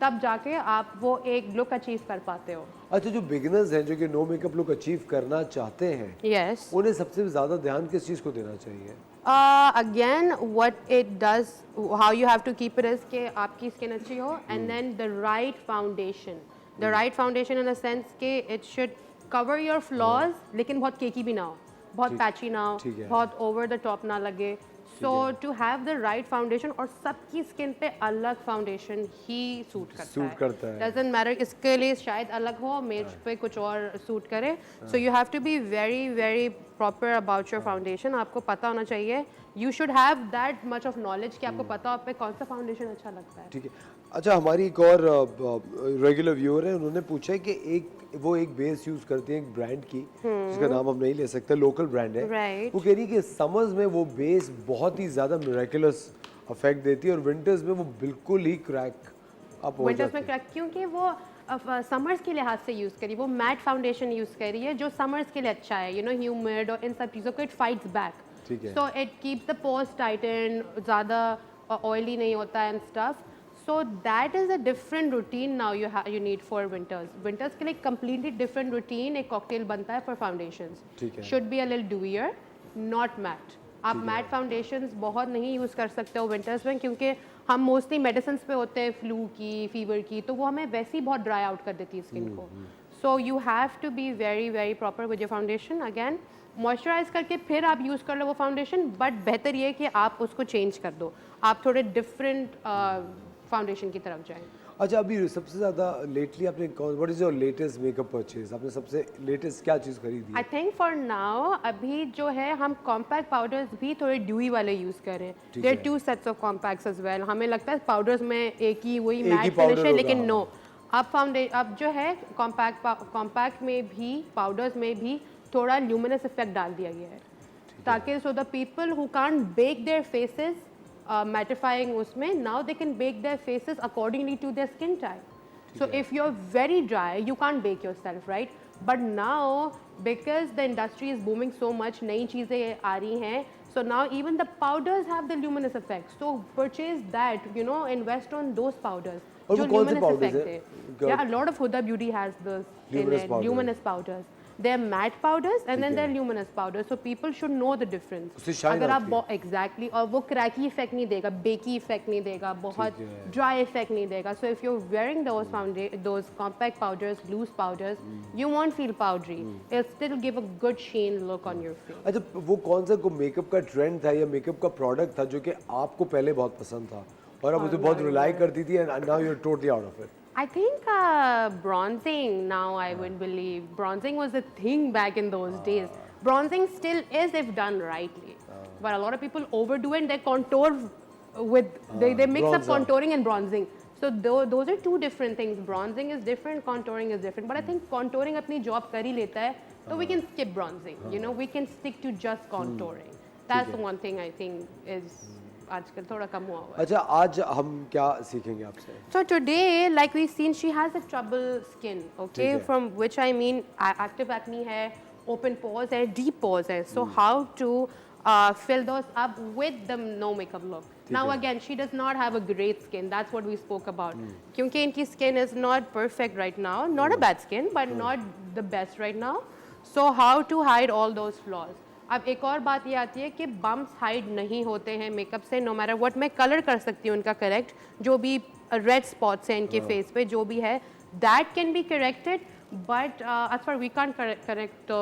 E: तब जाके आप वो एक लुक अचीव कर पाते हो।
A: अच्छा, जो बिगिनर्स हैं जो कि नो मेकअप लुक अचीव करना चाहते हैं,
E: Yes.
A: उन्हें सबसे ज़्यादा ध्यान किस चीज़ को देना चाहिए?
E: Again, what it does, how you have to keep it is कि आपकी skin अच्छी हो, and then the right foundation. The right foundation in a sense कि it should cover your flaws, लेकिन बहुत केकी भी ना हो, बहुत पैची ना हो,
A: ठीक है।
E: बहुत over the top ना लगे। So to have the right foundation, और सबकी skin पे अलग foundation ही सूट करता है।
A: सूट करता है।
E: Doesn't matter, इसके लिए शायद अलग हो, मेरे पे कुछ और सूट करे। So you have to be very very proper about your foundation. आपको पता होना चाहिए, you should have that much of knowledge कि आपको पता हो आप पे कौन सा foundation अच्छा लगता है।
A: ठीक है। अच्छा, हमारी एक और रेगुलर व्यूअर है, उन्होंने पूछा है कि वो एक बेस यूज करती है एक ब्रांड की, जिसका नाम हम नहीं ले सकते, लोकल ब्रांड है।
E: Right.
A: वो कह रही है कि समर्स में वो बेस बहुत ही ज़्यादा मिरेकुलस इफेक्ट देती है और विंटर्स में वो बिल्कुल ही क्रैक अप हो
E: विंटर्स
A: जाती
E: में
A: है।
E: क्रैक, क्योंकि वो समर्स के लिहाज से यूज़ करी, वो मैट फाउंडेशन यूज़ करी है जो समर्स के लिए अच्छा है, यू नो, ह्यूमिड और इन सब चीज़ों को इट फाइट्स बैक।
A: ठीक है।
E: So it keeps the pores tighten, ज़्यादा ऑयली नहीं होता है and stuff. So that is a different routine now you need for winters. Winters के लिए कम्प्लीटली डिफरेंट रूटीन, एक कॉकटेल बनता है फॉर फाउंडेशंस।
A: ठीक है।
E: Should be a little dewier, not matte. आप मैट फाउंडेशंस बहुत नहीं यूज़ कर सकते हो विंटर्स में, क्योंकि हम मोस्टली मेडिसिन पे होते हैं, फ्लू की, फीवर की, तो वो हमें वैसे ही बहुत ड्राई आउट कर देती है स्किन को। So you have to be very very proper with your foundation. Again moisturize करके फिर आप यूज़ कर लो वो फाउंडेशन, बट बेहतर ये है कि आप उसको चेंज कर दो, आप थोड़े डिफरेंट फाउंडेशन की तरफ जाएं।
A: अच्छा, अभी सबसे ज़्यादा लेटली आपने what is your latest makeup purchase? आपने सबसे लेटेस्ट क्या चीज़ खरीदी
E: आई
A: है?
E: थिंक फॉर नाउ अभी जो है हम कॉम्पैक्ट पाउडर्स भी थोड़े ड्यूई वाले यूज़ करें।
A: ठीक
E: देयर
A: है।
E: 2 sets of compacts as well. हमें लगता है पाउडर्स में एक ही वही
A: एक ही
E: मैट
A: powder
E: फिनिश है,
A: होगा,
E: लेकिन
A: हाँ।
E: नो, अब जो है कॉम्पैक्ट में भी, पाउडर्स में भी थोड़ा ल्यूमिनस इफेक्ट डाल दिया गया है, ताकि so the people who can't bake their faces mattifying उसमें, now they can bake their faces accordingly to their skin type. So if you're very dry, you can't bake yourself, right? But now, because the industry is booming so much, नई चीज़ें आ रही हैं, so now even the powders have the luminous effect. So purchase that, you know, invest on those powders.
A: और
E: जो
A: वो कौन से
E: luminous
A: powders
E: effect
A: हैं?
E: है. Yeah, a lot of Huda Beauty has this in
A: Luminous
E: it,
A: powder.
E: luminous powders. There are matte powders and then there are luminous powders. So people should know the difference.
A: उससे shine
E: अगर
A: आती
E: आप exactly और वो cracky effect नहीं देगा, bakey effect नहीं देगा, बहुत dry effect नहीं देगा. So if you're wearing those compact powders, loose powders, you won't feel powdery. It'll still give a good sheen look on your face.
A: अच्छा, वो कौन सा को मेकअप का ट्रेंड था या मेकअप का प्रोडक्ट था जो कि आपको पहले बहुत पसंद था और आप उसे बहुत रिलाई करती थी and now you are totally out of it?
E: I think bronzing now, I would believe. Bronzing was a thing back in those days. Bronzing still is if done rightly. But a lot of people overdo it and they contour with, they mix up
A: bronzer.
E: contouring and bronzing. So those are two different things. Bronzing is different, contouring is different. But I think contouring अपनी job कर ही लेता है, so we can skip bronzing. You know, we can stick to just contouring. That's the one thing I think is आजकल थोड़ा कम हुआ हुआ है.
A: अच्छा, आज हम क्या सीखेंगे आपसे?
E: So today, like we've seen, she has a trouble skin, okay?
A: ठीक है.
E: From which I mean active acne है, open pores है, deep pores है. So how to fill those up with the no makeup look. Now again, she does not have a great skin. That's what we spoke about. क्योंकि इनकी skin is not perfect right now. Not a bad skin, but not the best right now. So how to hide all those flaws? अब एक और बात ये आती है कि बम्प्स हाइड नहीं होते हैं मेकअप से. नो मैटर व्हाट, मैं कलर कर सकती हूँ उनका करेक्ट. जो भी रेड स्पॉट्स हैं इनके फेस पे, जो भी है, that can be corrected. But as for we can't correct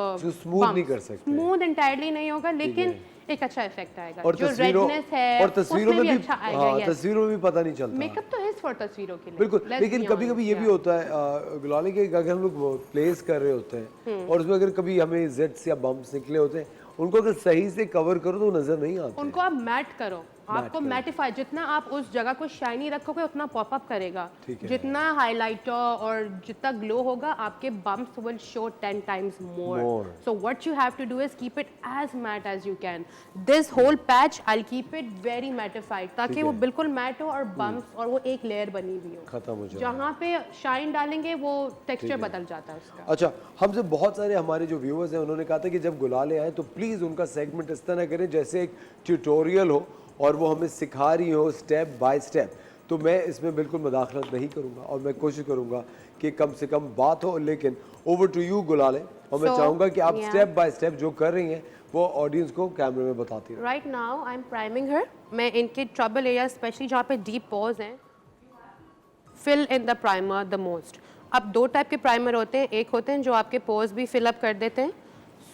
A: smooth नहीं कर सकते.
E: स्मूथ इंटायरली नहीं होगा, लेकिन एक अच्छा इफेक्ट आएगा.
A: और
E: जो रेडनेस है
A: और तस्वीरों में भी
E: अच्छा आएगा.
A: हाँ, तस्वीरों में भी पता नहीं चलता.
E: मेकअप तो है फॉर तस्वीरों के लिए.
A: बिल्कुल. लेकिन कभी कभी ये भी होता है गुलाली के, अगर हम लोग प्लेस कर रहे होते हैं और उसमें अगर कभी हमें जेड्स या बम्प्स निकले होते हैं, उनको अगर सही से कवर करो तो नजर नहीं आते.
E: उनको आप मैट करो, आपको मैटिफाई, जितना आप उस जगह को शाइनी रखोगे उतना पॉपअप करेगा. जितना हाइलाइटर और जितना ग्लो होगा, आपके bumps will show 10 times more. So what you have to do is keep it as matte as you can. This whole patch I'll keep it very mattified, ताकि वो बिल्कुल मैट हो और बम्प्स और वो एक लेयर बनी हुई हो.
A: खत्म हो जाए.
E: जहाँ पे शाइन डालेंगे वो टेक्सचर बदल जाता है उसका.
A: अच्छा, हमसे बहुत सारे हमारे जो व्यूअर्स हैं उन्होंने कहा था कि जब गुलाले आए तो प्लीज़ उनका सेगमेंट इस तरह करें जैसे एक ट्यूटोरियल हो और वो हमें सिखा रही हो स्टेप बाय स्टेप. तो मैं इसमें बिल्कुल मुदाखलत नहीं करूँगा और मैं कोशिश करूँगा कि कम से कम बात हो. लेकिन ओवर टू यू गुलाले, और मैं चाहूँगा कि आप स्टेप बाय स्टेप जो कर रही हैं वो ऑडियंस को कैमरे में बताती हैं.
E: Right now I am priming her. मैं इनके ट्रबल एरिया स्पेशली जहाँ पे डीप पोर्स हैं, fill in the primer the most. अब दो टाइप के प्राइमर होते हैं. एक होते हैं जो आपके पोर्स भी फिल अप कर देते हैं.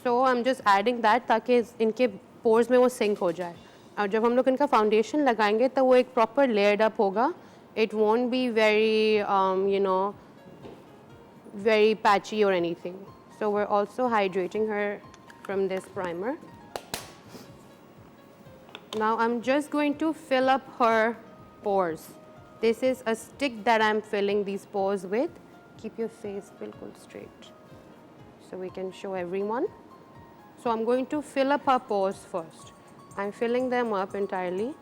E: So I am just adding that ताकि इनके पोर्स में वो सिंक हो जाए. और जब हम लोग इनका फाउंडेशन लगाएंगे तो वो एक प्रॉपर लेयर्ड अप होगा. It won't be very you know very patchy or anything. So we're also hydrating her from this primer. Now I'm just going to fill up her pores. This is a stick that I'm filling these pores with. Keep your face bilkul straight so we can show everyone. So I'm going to fill up her pores first. I'm filling them up entirely.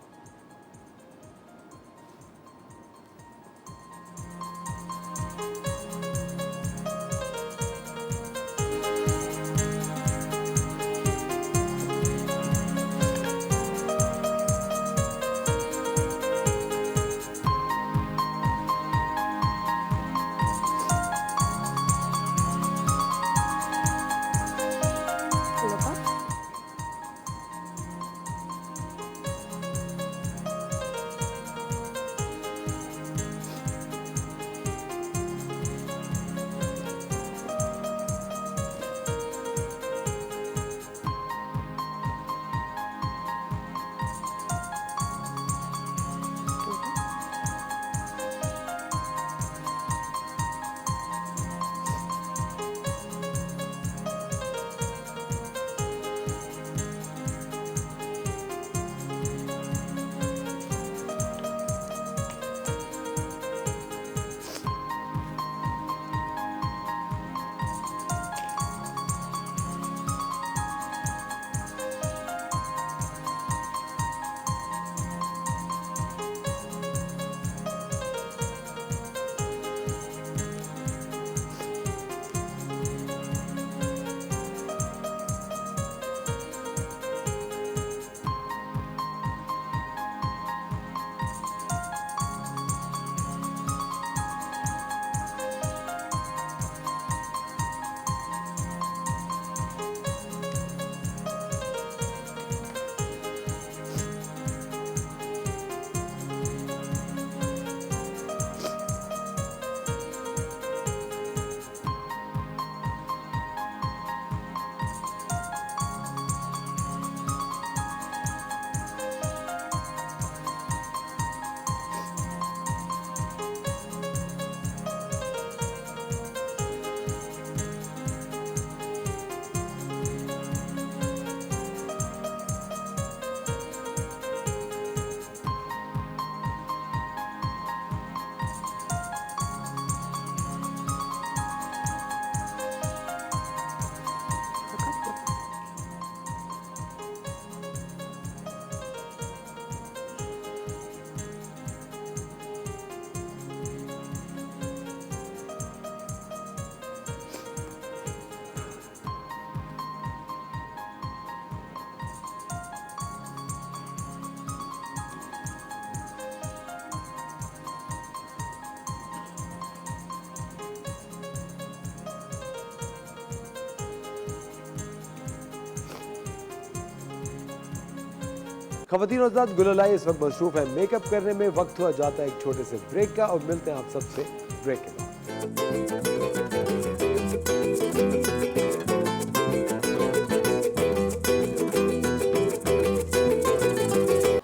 A: खवातीन और हज़रात, गुललाई इस वक्त मसरूफ है makeup करने में। वक्त हुआ जाता है एक छोटे से ब्रेक का और मिलते हैं आप सबसे ब्रेक के बाद।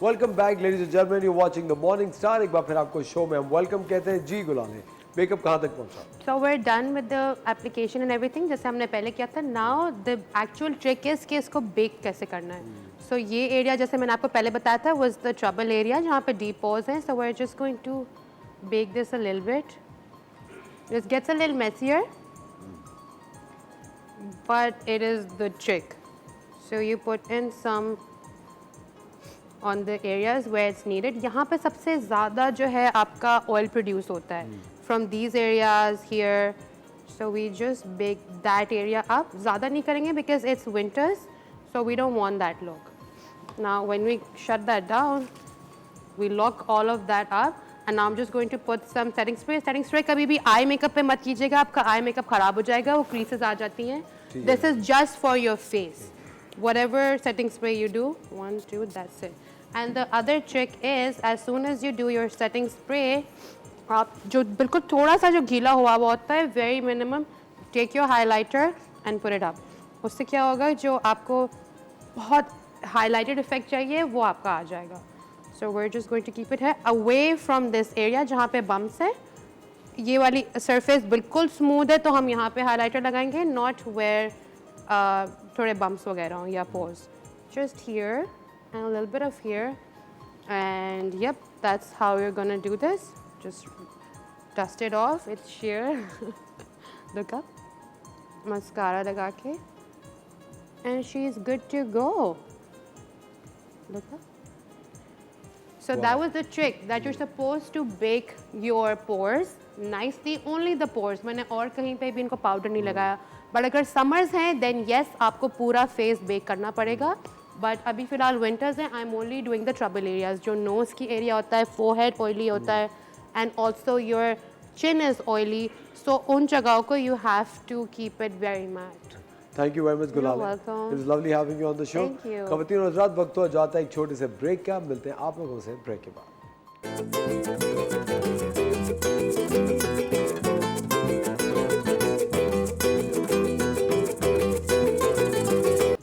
A: Welcome back ladies and gentleman, you watching the morning star. एक बार फिर आपको शो में हम वेलकम कहते हैं। जी गुलाले, मेकअप कहाँ तक पहुंचा?
E: So we're done with the application and everything जैसे हमने पहले किया था. Now the actual trick is कि इसको bake कैसे करना है. So ये area जैसे मैंने आपको पहले बताया था was the trouble area जहाँ पे deep pores हैं. So we're just going to bake this a little bit. This gets a little messier, but it is the trick. So you put in some on the areas where it's needed. यहाँ पे सबसे ज़्यादा जो है आपका oil produce होता है from these areas here. So we just bake that area up. ज़्यादा नहीं करेंगे because it's winters, so we don't want that look. Now when we shut that down, we lock all of that up. And now I'm just going to put some setting spray. Setting spray कभी भी eye makeup पे मत कीजिएगा, आपका eye makeup खराब हो जाएगा, वो creases आ जाती हैं. This is just for your face. Whatever setting spray you do, 1, 2, that's it. And the other trick is, as soon as you do your setting spray, आप जो बिल्कुल थोड़ा सा जो गीला हुआ होता है, very minimum, take your highlighter and put it up. उससे क्या होगा, जो आपको बहुत highlighted effect चाहिए, वो आपका आ जाएगा. So we're just going to keep it here, away from this area जहाँ पे bumps है. ये वाली surface बिल्कुल smooth है, तो हम यहाँ पे highlighter लगाएंगे, not where थोड़े bumps वगैरह हों या pores. Just here and a little bit of here, and yep, that's how we're gonna do this. Just dust it off. It's sheer. Look up. Mascara लगा के, and she's good to go. Look up. So that was the trick, that you're supposed to bake your pores nicely, only the pores. मैंने और कहीं पे भी इनको powder नहीं लगाया. But अगर summers हैं, then yes, आपको पूरा face bake करना पड़ेगा. But अभी फिलहाल winters हैं, I'm only doing the trouble areas. जो nose की area होता है, forehead oily होता है, and also your chin is oily. So उन जगहों को you have to keep it very matte.
A: Thank you very much गुलाल।
E: welcome.
A: It is lovely having you on the show.
E: Thank you.
A: खवातीन और हज़रात, वक्त हो जाता है एक छोटे से ब्रेक का। मिलते हैं आप लोगों से ब्रेक के बाद।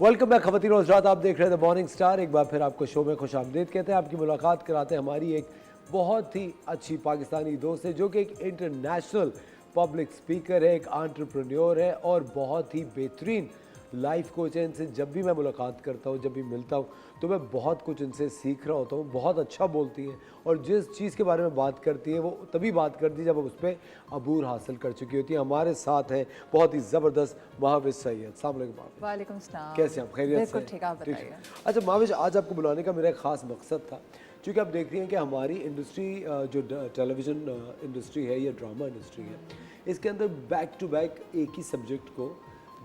A: वेलकम बैक खवातीन और हज़रात, आप देख रहे हैं द मॉर्निंग स्टार। एक बार फिर आपको शो में खुश आमदीद कहते हैं। आपकी मुलाकात कराते हैं हमारी एक बहुत ही अच्छी पाकिस्तानी दोस्त है, जो कि एक इंटरनेशनल पब्लिक स्पीकर है, एक एंटरप्रेन्योर है और बहुत ही बेहतरीन लाइफ कोच है। इनसे जब भी मैं मुलाकात करता हूँ, जब भी मिलता हूँ, तो मैं बहुत कुछ इनसे सीख रहा होता हूँ। बहुत अच्छा बोलती है और जिस चीज़ के बारे में बात करती है, वो तभी बात करती है जब वो उस पर अबूर हासिल कर चुकी होती है। हमारे साथ हैं बहुत ही ज़बरदस्त महाविश सैयद। अस्सलाम वालेकुम।
F: वालेकुम सलाम।
A: कैसे आप? खैरियत से?
F: बिल्कुल ठीक, आप बताइए।
A: अच्छा महाविश, आज आपको बुलाने का मेरा एक ख़ास मकसद था, क्योंकि आप देख रही हैं कि हमारी इंडस्ट्री, जो टेलीविज़न इंडस्ट्री है या ड्रामा इंडस्ट्री है, इसके अंदर बैक टू बैक एक ही सब्जेक्ट को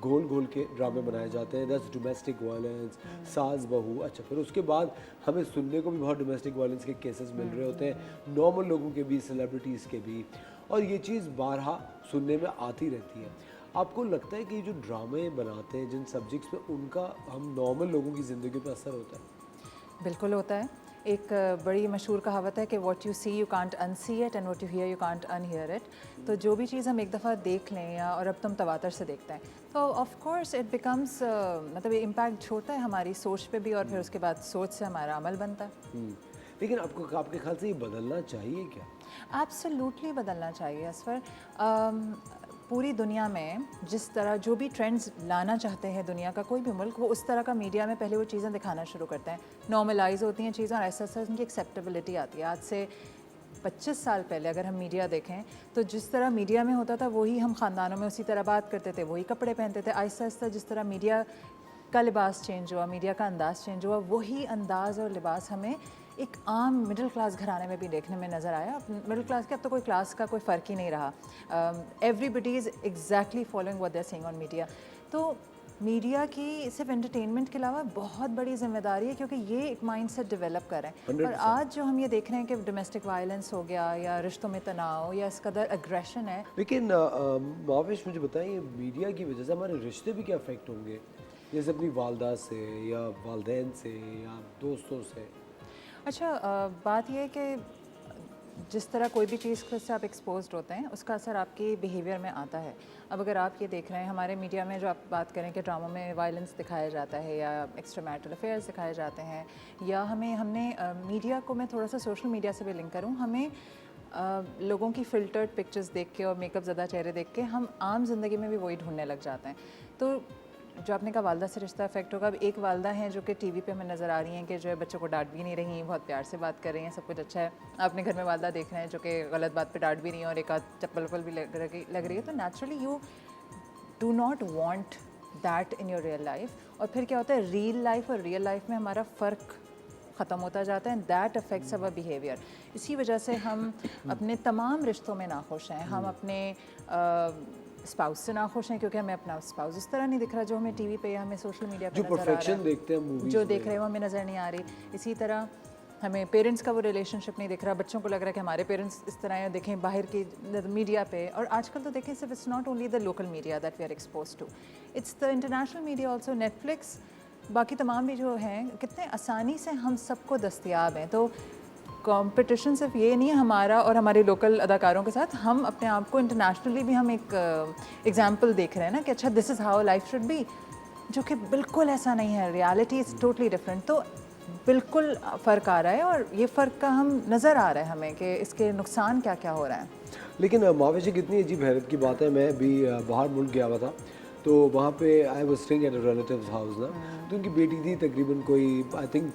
A: गोल गोल के ड्रामे बनाए जाते हैं। दैट्स डोमेस्टिक वायलेंस, सास बहू। अच्छा, फिर उसके बाद हमें सुनने को भी बहुत डोमेस्टिक वायलेंस के केसेस मिल रहे होते हैं, नॉर्मल लोगों के भी, सेलिब्रिटीज़ के भी, और ये चीज़ बारहा सुनने में आती रहती है। आपको लगता है कि जो ड्रामे बनाते हैं जिन सब्जेक्ट्स पे, उनका हम नॉर्मल लोगों की ज़िंदगी पर असर होता है?
F: बिल्कुल होता है। एक बड़ी मशहूर कहावत है कि what you see you can't unsee it and what you hear you can't unhear it. तो जो भी चीज़ हम एक दफ़ा देख लें, या और अब तुम तवातर से देखते हैं, तो ऑफ कोर्स इट बिकम्स, मतलब इम्पैक्ट छोड़ता है हमारी सोच पे भी, और फिर उसके बाद सोच से हमारा अमल बनता है।
A: लेकिन आपको, आपके ख्याल से ये बदलना चाहिए क्या?
F: एब्सोल्युटली बदलना चाहिए असफर। पूरी दुनिया में जिस तरह जो भी ट्रेंड्स लाना चाहते हैं दुनिया का कोई भी मुल्क, वो उस तरह का मीडिया में पहले वो चीज़ें दिखाना शुरू करते हैं। नॉर्मलाइज होती हैं चीज़ें और ऐसा ऐसा उनकी एक्सेप्टेबिलिटी आती है। आज से 25 साल पहले अगर हम मीडिया देखें, तो जिस तरह मीडिया में होता था वही हम ख़ानदानों में उसी तरह बात करते थे, वही कपड़े पहनते थे। आहिस्ता आहिस्ता जिस तरह मीडिया का लिबास चेंज हुआ, मीडिया का अंदाज़ चेंज हुआ, वही अंदाज़ और लिबास हमें एक आम मिडिल क्लास घराने में भी देखने में नज़र आया। मिडिल क्लास के अब तो कोई क्लास का कोई फ़र्क ही नहीं रहा। Everybody is exactly following what they are seeing on media. तो मीडिया की सिर्फ एंटरटेनमेंट के अलावा बहुत बड़ी जिम्मेदारी है, क्योंकि ये एक माइंडसेट डेवलप कर रहे हैं। और आज जो हम ये देख रहे हैं कि डोमेस्टिक वायलेंस हो गया, या रिश्तों में तनाव, या इस कदर अग्रेशन है।
A: लेकिन महाविश, मुझे बताइए, मीडिया की वजह से हमारे रिश्ते भी क्या अफेक्ट होंगे? जैसे अपनी वालदा से या वालदैन से या दोस्तों से।
F: अच्छा बात यह है कि जिस तरह कोई भी चीज़ से आप एक्सपोज्ड होते हैं उसका असर आपके बिहेवियर में आता है। अब अगर आप ये देख रहे हैं हमारे मीडिया में जो आप बात करें कि ड्रामा में वायलेंस दिखाया जाता है या एक्स्ट्रा मैरिटल अफेयर्स दिखाए जाते हैं, या हमने मीडिया को, मैं थोड़ा सा सोशल मीडिया से भी लिंक करूँ, हमें लोगों की फ़िल्टर्ड पिक्चर्स देख के और मेकअप ज़्यादा चेहरे देख के हम आम ज़िंदगी में भी वही ढूंढने लग जाते हैं। तो जो आपने कहा वालदा से रिश्ता इफेक्ट होगा। अब एक वालदा हैं जो कि टीवी पे हमें नज़र आ रही हैं कि जो है बच्चों को डांट भी नहीं रही हैं, बहुत प्यार से बात कर रही हैं, सब कुछ अच्छा है। अपने घर में वालदा देख रहे हैं जो कि गलत बात पे डांट भी रही है और एक आध चप्पल वप्पल भी लग रही है, तो naturally you do not want that in your real life. और फिर क्या होता है, रियल लाइफ और रियल लाइफ में हमारा फ़र्क ख़त्म होता जाता है and that affects our behaviour. इसी वजह से हम अपने तमाम रिश्तों में नाखुश हैं। हम अपने स्पाउस से नाखुश हैं क्योंकि हमें अपना स्पाउस इस तरह नहीं दिख रहा जो हमें टीवी पे या हमें सोशल मीडिया पे
A: जो
F: नज़र आ रहा
A: परफेक्शन
F: है,
A: देखते हैं मूवीज
F: जो देख रहे हैं वो हमें नज़र नहीं आ रही। इसी तरह हमें पेरेंट्स का वो रिलेशनशिप नहीं दिख रहा, बच्चों को लग रहा है कि हमारे पेरेंट्स इस तरह हैं, देखें बाहर की मीडिया पे। और आजकल तो देखें सिर्फ it's not only the local media that we are expose to, it's the international media also, Netflix, बाकी तमाम भी जो हैं, कितने आसानी से हम सबको दस्तयाब हैं। तो कंपटीशन सिर्फ ये नहीं है हमारा और हमारे लोकल अदाकारों के साथ, हम अपने आप को इंटरनेशनली भी हम एक एग्जांपल देख रहे हैं ना कि अच्छा this is how life should be, जो कि बिल्कुल ऐसा नहीं है। Reality is totally different. तो बिल्कुल फ़र्क आ रहा है और ये फ़र्क का हम नज़र आ रहा है हमें कि इसके नुकसान क्या क्या हो रहा है।
A: लेकिन माविश जी कितनी अजीब हैरत की बात है, मैं भी बाहर मुल्क गया हुआ था तो वहाँ पे I was staying at a relatives house ना, तो उनकी बेटी थी तकरीबन कोई आई थिंक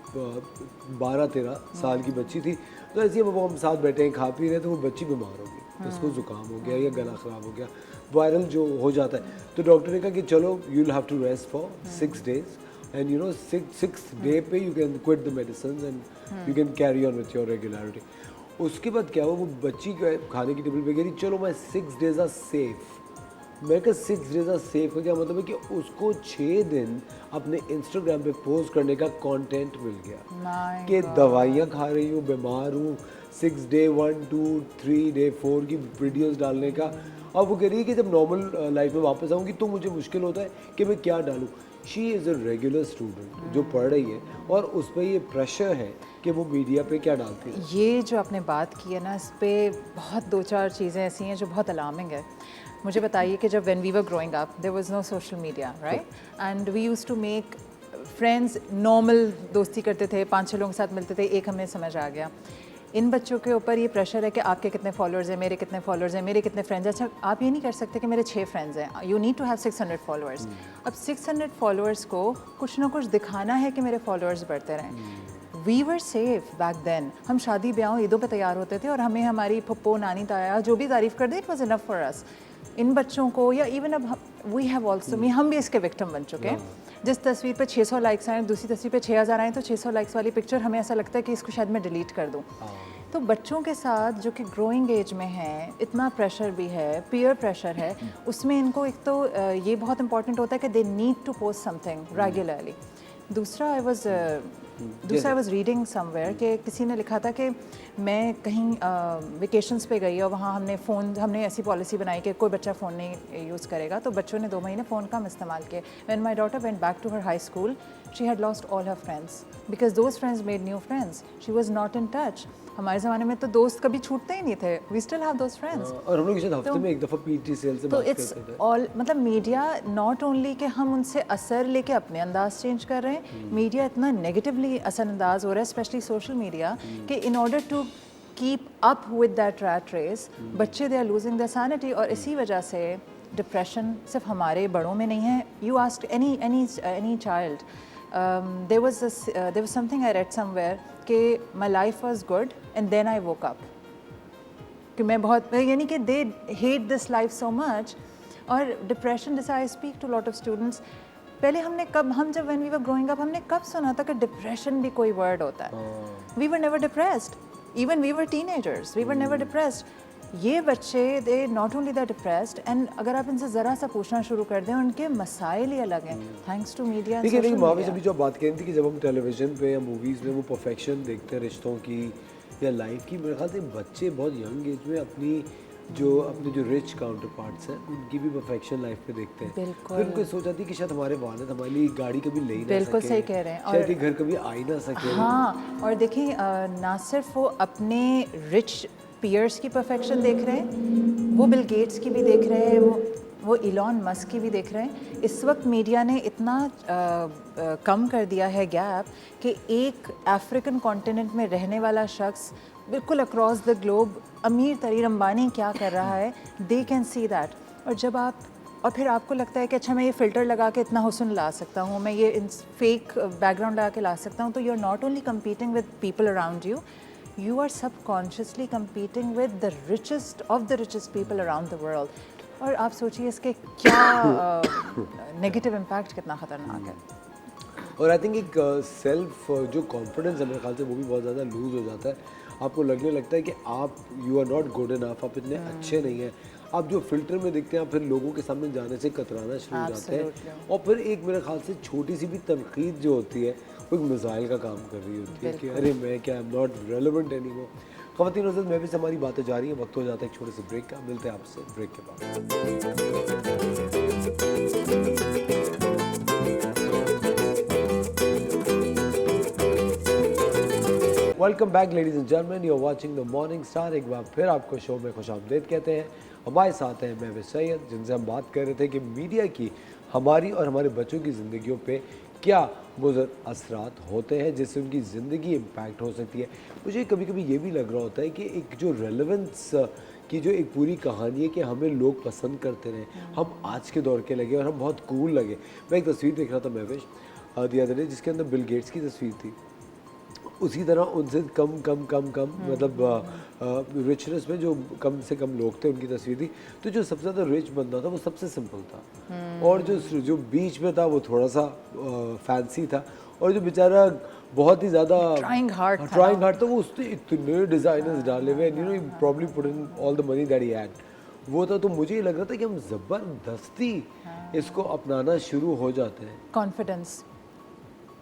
A: 12-13 साल की बच्ची थी। तो ऐसे ही वो हम साथ बैठे हैं खा पी रहे, तो वो बच्ची बीमार हो गई, तो उसको ज़ुकाम हो गया या गला ख़राब हो गया, वायरल जो हो जाता है। तो डॉक्टर ने कहा कि चलो you will have to rest for 6 days and you know 6th day पे you can quit the medicine and you can carry on with your regularity. उसके बाद क्या हुआ, वो बच्ची खाने की टेबल पे गई, चलो मैं 6 days आर सेफ। मैं कहा 6 days आर सेफ का क्या मतलब है कि उसको 6 दिन अपने इंस्टाग्राम पे पोस्ट करने का कंटेंट मिल गया कि दवाइयाँ खा रही हूँ, बीमार हूँ, 6 day 1 2 3 day 4 की वीडियोस डालने का। अब वो कह रही है कि जब नॉर्मल लाइफ में वापस आऊँगी तो मुझे मुश्किल होता है कि मैं क्या डालूँ। She is a regular student जो पढ़ रही है और उस पर ये प्रेशर है कि वो मीडिया पे क्या डालती है।
F: ये जो आपने बात की है ना, इस पर बहुत 2-4 चीज़ें ऐसी हैं जो बहुत अलार्मिंग है। मुझे बताइए कि जब when we were growing up there was no social media, right, and we used to make friends, normal दोस्ती करते थे, 5-6 लोगों के साथ मिलते थे, एक हमें समझ आ गया। इन बच्चों के ऊपर ये प्रेशर है कि आपके कितने फॉलोअर्स हैं, मेरे कितने फॉलोअर्स हैं, मेरे कितने फ्रेंड्स हैं। अच्छा, आप ये नहीं कर सकते कि मेरे 6 फ्रेंड्स हैं, you need to have 600 followers. अब 600 फॉलोअर्स को कुछ ना कुछ दिखाना है कि मेरे फॉलोअर्स बढ़ते रहें। We were safe back then. हम शादी ब्याह ईदों पे तैयार होते थे और हमें हमारी पप्पो नानी ताया जो भी तारीफ़ कर दे, it was enough for us. इन बच्चों को या इवन अब वी हैव ऑल्सो, हम भी इसके विक्टिम बन चुके हैं। जिस तस्वीर पे 600 लाइक्स आए, दूसरी तस्वीर पे 6000 आए, तो 600 लाइक्स वाली पिक्चर हमें ऐसा लगता है कि इसको शायद मैं डिलीट कर दूँ। तो बच्चों के साथ जो कि ग्रोइंग एज में हैं, इतना प्रेशर भी है, पीयर प्रेशर है, उसमें इनको एक तो ये बहुत इंपॉर्टेंट होता है कि they need to post something regularly. दूसरा आई वाज रीडिंग समवेयर कि किसी ने लिखा था कि मैं कहीं वेकेशंस पे गई और वहाँ हमने ऐसी पॉलिसी बनाई कि कोई बच्चा फ़ोन नहीं यूज़ करेगा, तो बच्चों ने 2 महीने फ़ोन कम इस्तेमाल किए। When my daughter went back to her high school, she had lost all her friends because those friends made new friends, she was not in touch. हमारे ज़माने में तो दोस्त कभी छूटते ही नहीं थे, we still have those friends.
A: और हम लोग शायद हफ्ते में एक दफ़ा पीटी सेल से
F: तो
A: बात
F: इट्स
A: करते थे।
F: ऑल, मतलब मीडिया नॉट ओनली कि हम उनसे असर लेके अपने अंदाज चेंज कर रहे हैं, मीडिया इतना नेगेटिवली असरअंदाज हो रहा है, स्पेशली सोशल मीडिया, कि in order to keep up with that rat race बच्चे they are losing their sanity. और इसी वजह से डिप्रेशन सिर्फ हमारे बड़ों में नहीं है। You ask any child, there was something I read somewhere कि my life was good and then I woke up, कि मैं बहुत, यानी कि they hate this life so much। और डिप्रेशन, जैसे I speak to lot of students, पहले हम जब when we were growing up हमने कब सुना था कि डिप्रेशन भी कोई वर्ड होता है? We were never depressed, even we were teenagers, we were never depressed। ये बच्चे they not only that depressed, and अगर आप इनसे ज़रा सा पूछना शुरू कर दें, उनके मसाइल ही अलग हैं थैंक्स टू मीडिया।
A: लेकिन माविश अभी जो आप बात कह रही थी कि जब हम टेलीविज़न पे या मूवीज़ में वो परफेक्शन देखते हैं रिश्तों की या लाइफ की, मेरे ख्याल से बच्चे बहुत यंग एज में अपनी जो अपने जो रिच काउंटर पार्ट्स हैं उनकी भी परफेक्शन लाइफ में देखते हैं,
F: बिल्कुल।
A: फिर उनको सोच आती है कि शायद हमारे वालिद हमारे लिए गाड़ी कभी ले ही ना
F: बिल्कुल
A: सके,
F: सही कह रहे हैं।
A: शायद ये घर कभी आ ही ना सके।
F: हाँ, और देखिए ना सिर्फ वो अपने रिच पीयर्स की परफेक्शन देख रहे हैं, वो बिल गेट्स की भी देख रहे हैं, वो इलॉन मस्क की भी देख रहे हैं। इस वक्त मीडिया ने इतना कम कर दिया है गैप कि एक अफ्रीकन कॉन्टिनेंट में रहने वाला शख्स बिल्कुल अक्रॉस द ग्लोब अमीर तरीन अंबानी क्या कर रहा है, दे कैन सी दैट। और जब आप और फिर आपको लगता है कि अच्छा मैं ये फ़िल्टर लगा के इतना हुस्न ला सकता हूँ, मैं ये फेक बैकग्राउंड लगा के ला सकता हूँ, तो you are not only competing with people around you, you are subconsciously competing with the richest of the richest people around the world. और आप सोचिए इसके क्या नेगेटिव इम्पैक्ट कितना ख़तरनाक है।
A: और आई थिंक एक सेल्फ जो कॉन्फिडेंस है मेरे ख्याल से वो भी बहुत ज़्यादा लूज हो जाता है। आपको लगने लगता है कि आप you are not good enough, आप इतने अच्छे नहीं हैं, आप जो फिल्टर में दिखते हैं, आप फिर लोगों के सामने जाने से कतराना शुरू हो जाते हैं। और फिर एक मेरे ख्याल से छोटी सी भी तनकीद जो होती है वो एक मिसाइल का काम कर रही होती है कि अरे मैं क्या, I am not relevant anymore. ख़वातीन और मैं भी से हमारी बातें जारी हैं, वक्त हो जाता है एक छोटे से ब्रेक का। मिलते हैं आपसे ब्रेक के बाद। Welcome back ladies and gentleman, you are watching the morning star. एक बार फिर आपको शो में खुशामदीद कहते हैं। हमारे साथ हैं महविश सैयद, जिनसे हम बात कर रहे थे कि मीडिया की हमारी और हमारे बच्चों की ज़िंदगियों पे क्या मुज़र असरात होते हैं जिससे उनकी ज़िंदगी इम्पैक्ट हो सकती है। मुझे कभी कभी ये भी लग रहा होता है कि एक जो रेलेवेंस की जो एक पूरी कहानी है कि हमें लोग पसंद करते रहें, हम आज के दौर के लगे और हम बहुत कूल लगे। मैं एक तस्वीर देख रहा था महविश दी अदर डे, जिसके अंदर बिल गेट्स की तस्वीर थी। उसी तरह उनसे कम मतलब रिचनेस में जो कम से कम लोग थे उनकी तस्वीर थी। तो जो सबसे ज़्यादा रिच बंदा था वो सबसे सिंपल था, और जो बीच में था वो थोड़ा सा फैंसी था, और जो बेचारा बहुत ही ज़्यादा
F: ट्राइंग हार्ड
A: था वो उसने इतने डिज़ाइनर्स डाले हुए, you know, probably put in all the money that he had, वो था। तो मुझे ये लग रहा था कि हम ज़बरदस्ती इसको अपनाना शुरू हो जाते हैं।
F: कॉन्फिडेंस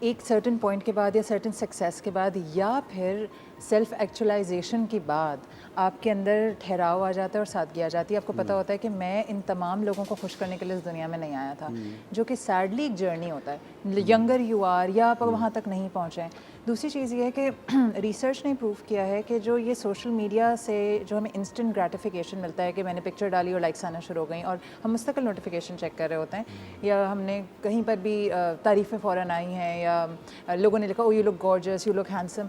F: एक सर्टेन पॉइंट के बाद या सर्टेन सक्सेस के बाद या फिर सेल्फ एक्चुअलाइजेशन के बाद आपके अंदर ठहराव आ जाता है और सादगी आ जाती है। आपको पता होता है कि मैं इन तमाम लोगों को खुश करने के लिए इस दुनिया में नहीं आया था, जो कि सैडली एक जर्नी होता है। यंगर यू आर या आप वहाँ तक नहीं पहुँचे हैं। दूसरी चीज़ ये है कि रिसर्च ने प्रूव किया है कि जो ये सोशल मीडिया से जो हमें इंस्टेंट ग्रेटिफिकेशन मिलता है कि मैंने पिक्चर डाली और लाइक्स आना शुरू हो गई और हम मुस्तकिल नोटिफिकेशन चेक कर रहे होते हैं, या हमने कहीं पर भी तारीफ़ें फ़ौरन आई हैं या लोगों ने लिखा oh you look gorgeous, you look handsome,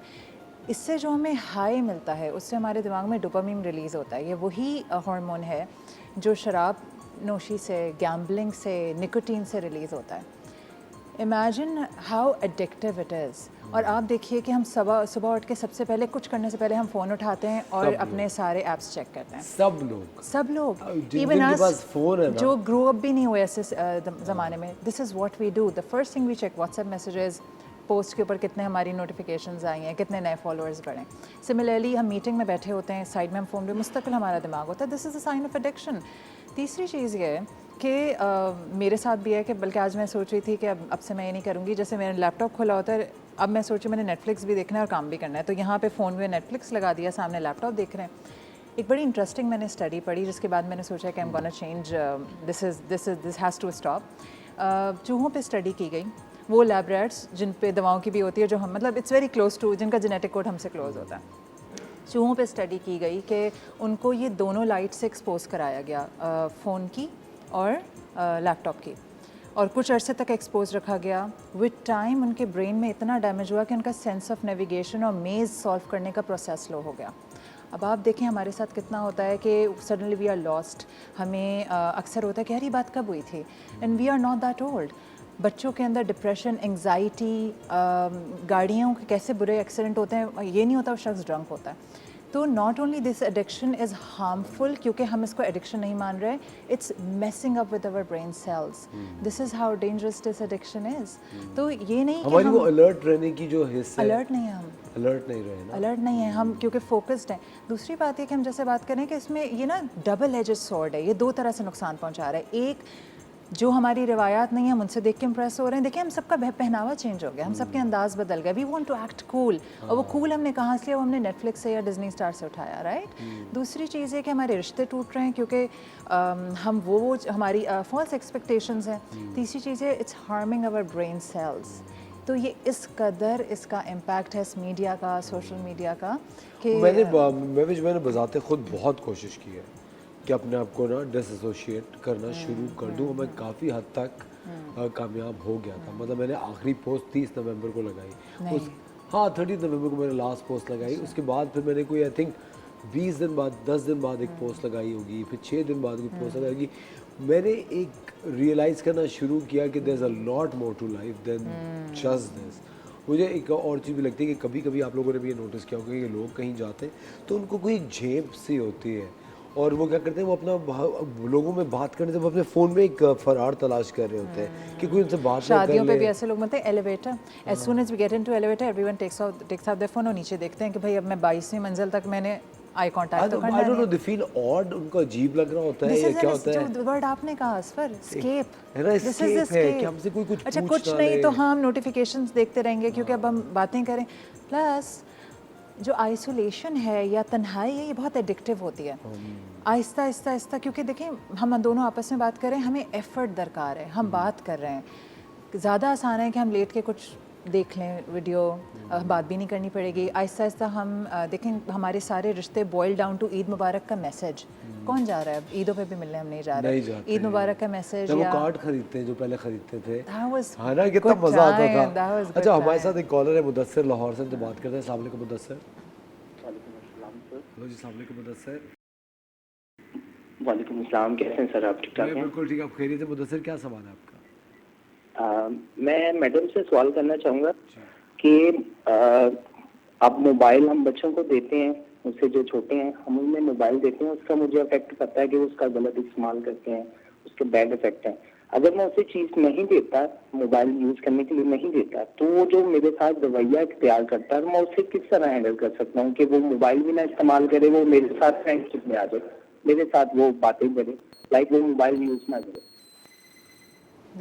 F: इससे जो हमें हाई मिलता है उससे हमारे दिमाग में डोपामिन रिलीज़ होता है। ये वही हार्मोन है जो शराब नोशी से, गैम्बलिंग से, निकोटीन से रिलीज़ होता है। Imagine how addictive it is. और आप देखिए कि हम सुबह उठ के सबसे पहले कुछ करने से पहले हम फ़ोन उठाते हैं और अपने सारे ऐप्स चेक करते हैं। सब लोग इवन अस जो ग्रो अप भी नहीं हुए ऐसे ज़माने में, this is what we do. The first thing we check WhatsApp messages, post के ऊपर कितने हमारी नोटिफिकेशंस आई हैं, कितने नए फॉलोअर्स बढ़े। सिमिलरली हम मीटिंग में बैठे होते हैं, साइड में हम फ़ोन पे मुस्तकिल हमारा दिमाग होता है। This is a sign of addiction. तीसरी चीज़ ये है कि मेरे साथ भी है कि बल्कि आज मैं सोच रही थी कि अब से मैं ये नहीं करूँगी। जैसे मेरा लैपटॉप खुला होता है, अब मैं सोची मैंने नेटफ्लिक्स भी देखना है और काम भी करना है, तो यहाँ पे फ़ोन में नेटफ्लिक्स लगा दिया, सामने लैपटॉप देख रहे हैं। एक बड़ी इंटरेस्टिंग मैंने स्टडी पढ़ी जिसके बाद मैंने सोचा कि I am gonna change, this has to stop. चूहों पे स्टडी की गई, वो लैब रैट्स जिन पे दवाओं की भी होती है, जो हम मतलब इट्स वेरी क्लोज टू, जिनका जेनेटिक कोड हमसे क्लोज होता है। चूहों पे स्टडी की गई कि उनको ये दोनों लाइट से एक्सपोज कराया गया, फ़ोन की और लैपटॉप की, और कुछ अरसे तक एक्सपोज रखा गया। विद टाइम उनके ब्रेन में इतना डैमेज हुआ कि उनका सेंस ऑफ नेविगेशन और मेज़ सॉल्व करने का प्रोसेस स्लो हो गया। अब आप देखें हमारे साथ कितना होता है कि सडनली वी आर लॉस्ट। हमें अक्सर होता है कि यार ये बात कब हुई थी, and we are not that old. बच्चों के अंदर डिप्रेशन, एंग्जाइटी, गाड़ियों के कैसे बुरे एक्सीडेंट होते हैं, ये नहीं होता वो शख्स ड्रंक होता है। तो not only this addiction is harmful क्योंकि हम इसको एडिक्शन नहीं मान रहे, it's messing up with our brain cells. This is how dangerous this addiction is. तो ये नहीं
A: हमारी वो अलर्ट रहने की जो हिस्सा है,
F: अलर्ट नहीं है, हम
A: अलर्ट नहीं रहे ना,
F: अलर्ट नहीं है हम क्योंकि फोकस्ड हैं। दूसरी बात है कि हम जैसे बात करें कि इसमें ये ना डबल एजेड स्वॉर्ड है, ये दो तरह से नुकसान पहुंचा रहा है। एक जो हमारी रिवायात नहीं है हम उनसे देख के इम्प्रेस हो रहे हैं। देखिए हम सबका पहनावा चेंज हो गया, हम सबके अंदाज बदल गए। We want to act cool, और वो कूल हमने कहाँ से लिया? वो हमने नेटफ्लिक्स से या डिज्नी स्टार से उठाया, राइट। दूसरी चीज़ है कि हमारे रिश्ते टूट रहे हैं क्योंकि हम वो हमारी फॉल्स एक्सपेक्टेशंस हैं। तीसरी चीज़ है it's harming our brain cells. तो ये इस कदर इसका इम्पैक्ट है इस मीडिया का, सोशल मीडिया का, कि
A: मैंने बजाते खुद बहुत कोशिश की है कि अपने आप को ना डिसएसोशिएट करना शुरू कर दूं। मैं काफ़ी हद तक कामयाब हो गया था। मतलब मैंने आखिरी पोस्ट 30 नवंबर को लगाई, हाँ 30 नवंबर को मैंने लास्ट पोस्ट लगाई। उसके बाद फिर मैंने कोई आई थिंक 20 दिन बाद 10 दिन बाद एक पोस्ट लगाई होगी, फिर 6 दिन बाद कोई पोस्ट लगाई। मैंने एक रियलाइज़ करना शुरू किया कि there is a lot more to life than just this. मुझे एक और चीज़ भी लगती है कि कभी कभी आप लोगों ने भी ये नोटिस किया होगा कि लोग कहीं जाते हैं तो उनको कोई एक झेप सी होती है, और वो क्या करते हैं, वो अपना लोगों में बात करने से वो अपने फ़ोन में एक फरार तलाश कर रहे होते हैं कि कोई उनसे बात ना कर
F: शादियों पे
A: ले।
F: भी ऐसे लोग मतलब elevator, as soon as we get into elevator everyone takes out their phone और नीचे देखते हैं कि भाई अब मैं 22वीं मंजिल तक मैंने आई कांटेक्ट तो करना
A: आई डोंट नो,
F: नहीं।
A: दे फील ऑड, उनको अजीब लग रहा होता है
F: This
A: या
F: is
A: क्या
F: an-
A: होता है।
F: जो वर्ड आपने कहा असफर, escape,
A: है ना,
F: This is
A: escape है
F: escape।
A: कि हमसे कोई कुछ
F: अच्छा
A: पूछ
F: कुछ
A: ना
F: नहीं
A: ले।
F: तो हम नोटिफिकेशंस देखते रहेंगे क्योंकि अब हम बातें करें। प्लस जो आइसोलेशन है या तन्हाई है ये बहुत एडिक्टिव होती है। आहिस्ता आहिस्ता आहिस्ता, क्योंकि देखें हम दोनों आपस में बात कर रहे हैं, हमें एफर्ट दरकार है, हम बात कर रहे हैं। ज़्यादा आसान है कि हम लेट के कुछ देख लें वीडियो, बात भी नहीं करनी पड़ेगी। आहिस्ता आहिस्ता हम देखें हमारे सारे रिश्ते बॉयल डाउन टू ईद मुबारक का मैसेज। कौन जा रहा है ईदों पे भी मिलने? हम नहीं जा
A: नहीं
F: रहे।
A: जाते
F: ईद
A: हैं।
F: मुबारक का मैसेज
A: जब वो
F: या
A: कार्ड खरीदते हैं जो पहले खरीदते थे,
F: That was
A: हाँ ना, कितना
F: good
A: मजा आता
F: time, that
A: था।
F: was good
A: अच्छा हमारे
F: time।
A: साथ एक कॉलर है मुदस्सिर लाहौर से, तो बात करते हैं। अस्सलाम वालेकुम मुदस्सिर। हेलो जी, अस्सलाम वालेकुम मुदस्सिर।
G: वालेकुम अस्सलाम, कैसे हैं सर आप? ठीक ठाक
A: मैं
G: हैं?
A: बिल्कुल ठीक, आप खैरियत से? मुदस्सिर क्या सवाल है आपका?
G: मैं मैडम से सवाल करना चाहूँगा कि आप मोबाइल हम बच्चों को देते हैं, उससे जो छोटे हैं हम उनमें मोबाइल देते हैं, उसका मुझे इफेक्ट पता है कि वो उसका गलत इस्तेमाल करते हैं, उसके बैड इफेक्ट हैं। अगर मैं उसे चीज़ नहीं देता, मोबाइल यूज़ करने के लिए नहीं देता, तो वो जो मेरे साथ रवैया इख्तियार करता है, मैं उसे किस तरह हैंडल कर सकता हूँ कि वो मोबाइल भी ना इस्तेमाल करे, वो मेरे साथ फ्रेंडशिप में आ जाए, मेरे साथ वो बातें करे, लाइक वो मोबाइल यूज़ ना करे।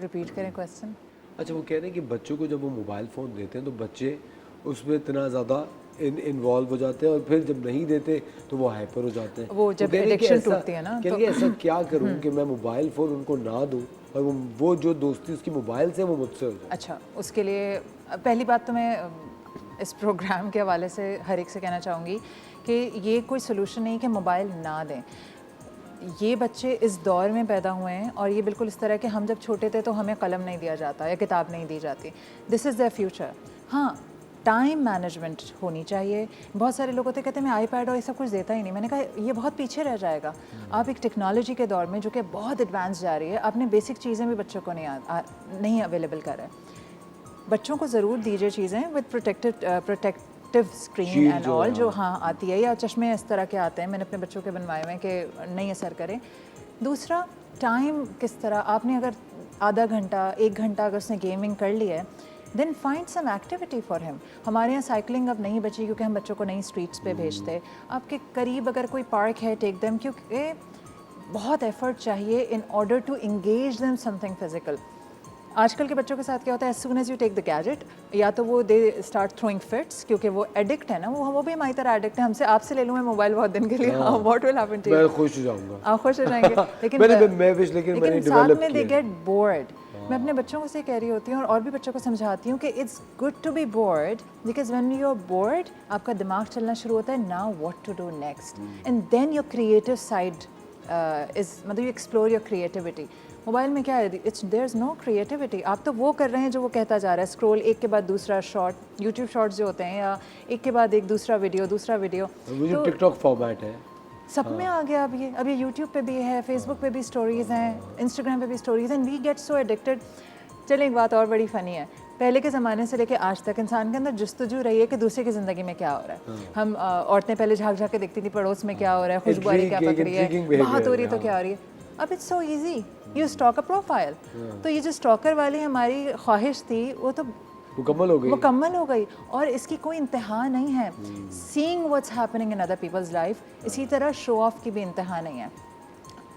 F: रिपीट करें क्वेश्चन।
A: अच्छा, वो कह रहे हैं कि बच्चों को जब वो मोबाइल फ़ोन देते हैं तो बच्चे उसमें इतना ज़्यादा इन्वॉल्व हो जाते हैं, और फिर जब नहीं देते तो वो हाइपर हो जाते हैं।
F: वो जब
A: कह रहे हैं कि
F: addiction
A: ऐसा-
F: टूटती है ना,
A: कह रहे हैं कि ऐसा क्या करूं कि मैं मोबाइल फ़ोन उनको ना दूं और वो जो दोस्ती उसकी मोबाइल से वो मुझसे हो जाए।
F: अच्छा, उसके लिए पहली बात तो मैं इस प्रोग्राम के हवाले से हर एक से कहना चाहूँगी कि ये कोई सोल्यूशन नहीं कि मोबाइल ना दें। ये बच्चे इस दौर में पैदा हुए हैं और ये बिल्कुल इस तरह के, हम जब छोटे थे तो हमें कलम नहीं दिया जाता या किताब नहीं दी जाती। This is their future. हाँ, टाइम मैनेजमेंट होनी चाहिए। बहुत सारे लोग होते कहते हैं मैं आईपैड और ये सब कुछ देता ही नहीं। मैंने कहा ये बहुत पीछे रह जाएगा। आप एक टेक्नोलॉजी के दौर में जो कि बहुत एडवांस जा रही है, आपने बेसिक चीज़ें भी बच्चों को नहीं अवेलेबल कर रहे। बच्चों को ज़रूर दीजिए चीज़ें with protective screen and all, जो हाँ आती है, या चश्मे इस तरह के आते हैं, मैंने अपने बच्चों के बनवाए हुए हैं कि नहीं असर करें। दूसरा, टाइम किस तरह, आपने अगर आधा घंटा 1 घंटा अगर उसने गेमिंग कर ली है, then find some activity for him. हमारे यहाँ साइकिलिंग अब नहीं बची क्योंकि हम बच्चों को नई स्ट्रीट्स पे भेजते। आपके करीब अगर कोई पार्क है, टेक देम, क्योंकि बहुत एफर्ट चाहिए in order to engage them something physical. आजकल के बच्चों के साथ क्या होता है, as soon as you take the gadget, या तो वो दे स्टार्ट थ्रोइंग फिट्स, क्योंकि वो एडिक्ट है ना, वो भी हमारी तरह एडिक्ट है। हमसे आपसे ले लूँ मैं मोबाइल बहुत दिन के लिए, what will happen to you?
A: मैं खुश हो जाऊंगा।
F: आप खुश हो जाएंगे। लेकिन
A: मैंने
F: साथ
A: डेवलप
F: में दे
A: किया।
F: Get bored. मैं अपने बच्चों को से कह रही होती हूँ और भी बच्चों को समझाती हूँ कि it's good to be bored, because when you are bored आपका दिमाग चलना शुरू होता है, now what to do next, and then your creative side is, मतलब you explore your creativity. Mobile में क्या है, it's there is no creativity. आप तो वो कर रहे हैं जो वो कहता जा रहा है, स्क्रॉल, एक के बाद दूसरा शॉर्ट, यूट्यूब शॉर्ट्स जो होते हैं, या एक के बाद एक दूसरा वीडियो।
A: वो जो टिकटॉक फॉर्मेट है
F: सब में आ गया अब ये यूट्यूब पे भी है, फेसबुक पे भी स्टोरीज़ हैं, इंस्टाग्राम पे भी stories, and we get so addicted. चलें, एक बात और बड़ी फ़नी है, पहले के ज़माने से लेके आज तक इंसान के अंदर जुस्तजू रही है कि दूसरे की ज़िंदगी में क्या हो रहा है। हम औरतें पहले झाँक झाँक के देखती थी पड़ोस में क्या हो रहा है, खुशबुआरी क्या पक रही है, बात हो रही है तो क्या हो रही है। अब it's so easy, you stock a profile. तो ये जो स्टॉकर वाली हमारी ख्वाहिश थी वो तो मुकम्मल हो गई और इसकी कोई इंतहा नहीं है। Seeing what's happening in other people's life, इसी तरह शो ऑफ की भी इंतहा नहीं है।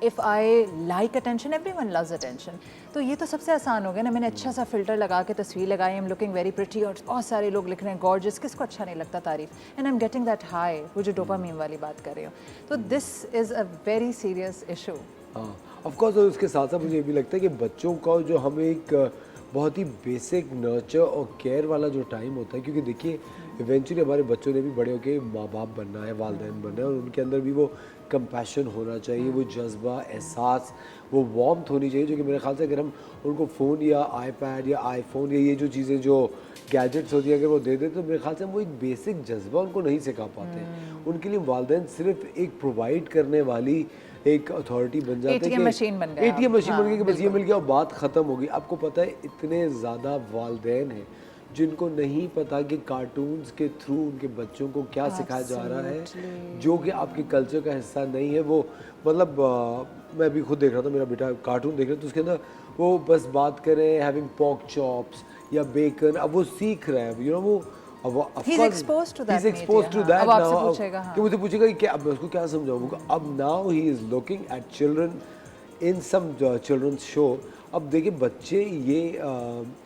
F: If I like attention, everyone loves attention. तो ये तो सबसे आसान हो गया ना, मैंने अच्छा सा फ़िल्टर लगा के तस्वीर लगाई, I am looking very pretty, और बहुत सारे लोग लिख रहे हैं गॉर्जियस, किसको अच्छा नहीं लगता तारीफ, and I am getting that high, वो जो डोपामीन वाली बात कर रही हो। तो this is a very serious issue.
A: हाँ ऑफ कोर्स, और उसके साथ साथ मुझे ये भी लगता है कि बच्चों का जो हमें एक बहुत ही बेसिक नर्चर और केयर वाला जो टाइम होता है, क्योंकि देखिए इवेंचुअली हमारे बच्चों ने भी बड़े होकर माँ बाप बनना है, वालिदैन बनना है, और उनके अंदर भी वो कंपैशन होना चाहिए, वो जज्बा, एहसास, वो वार्मथ होनी चाहिए, जो कि मेरे ख्याल से अगर हम उनको फ़ोन या आईपैड या आईफोन या ये जो चीज़ें जो गैजेट्स होती हैं अगर वो दे देते तो मेरे ख्याल से वो एक बेसिक जज्बा उनको नहीं सिखा पाते। उनके लिए वालिदैन सिर्फ एक प्रोवाइड करने वाली एक अथॉरिटी बन जाते हैं,
F: ATM मशीन बन गया।
A: ATM मशीन बन गई कि बस ये
F: बिल्कुल।
A: मिल गया और बात ख़त्म हो गई। आपको पता है इतने ज़्यादा वालिदैन हैं जिनको नहीं पता कि कार्टून्स के थ्रू उनके बच्चों को क्या सिखाया जा रहा है, जो कि आपके कल्चर का हिस्सा नहीं है। वो मतलब मैं भी खुद देख रहा था, मेरा बेटा कार्टून देख रहा था, तो उसके अंदर वो बस बात करें हैविंग पॉर्क चॉप्स या बेकन, अब वो सीख रहा है, यू नो, वो
F: He's exposed to that
A: he's exposed to
F: media,
A: that
F: अब आपसे
A: now,
F: पूछेगा, हाँ।
A: कि मुझे पूछेगा कि क्या, अब मैं उसको क्या समझाऊँ। अब now he is looking at children in some children's show. अब देखिए बच्चे ये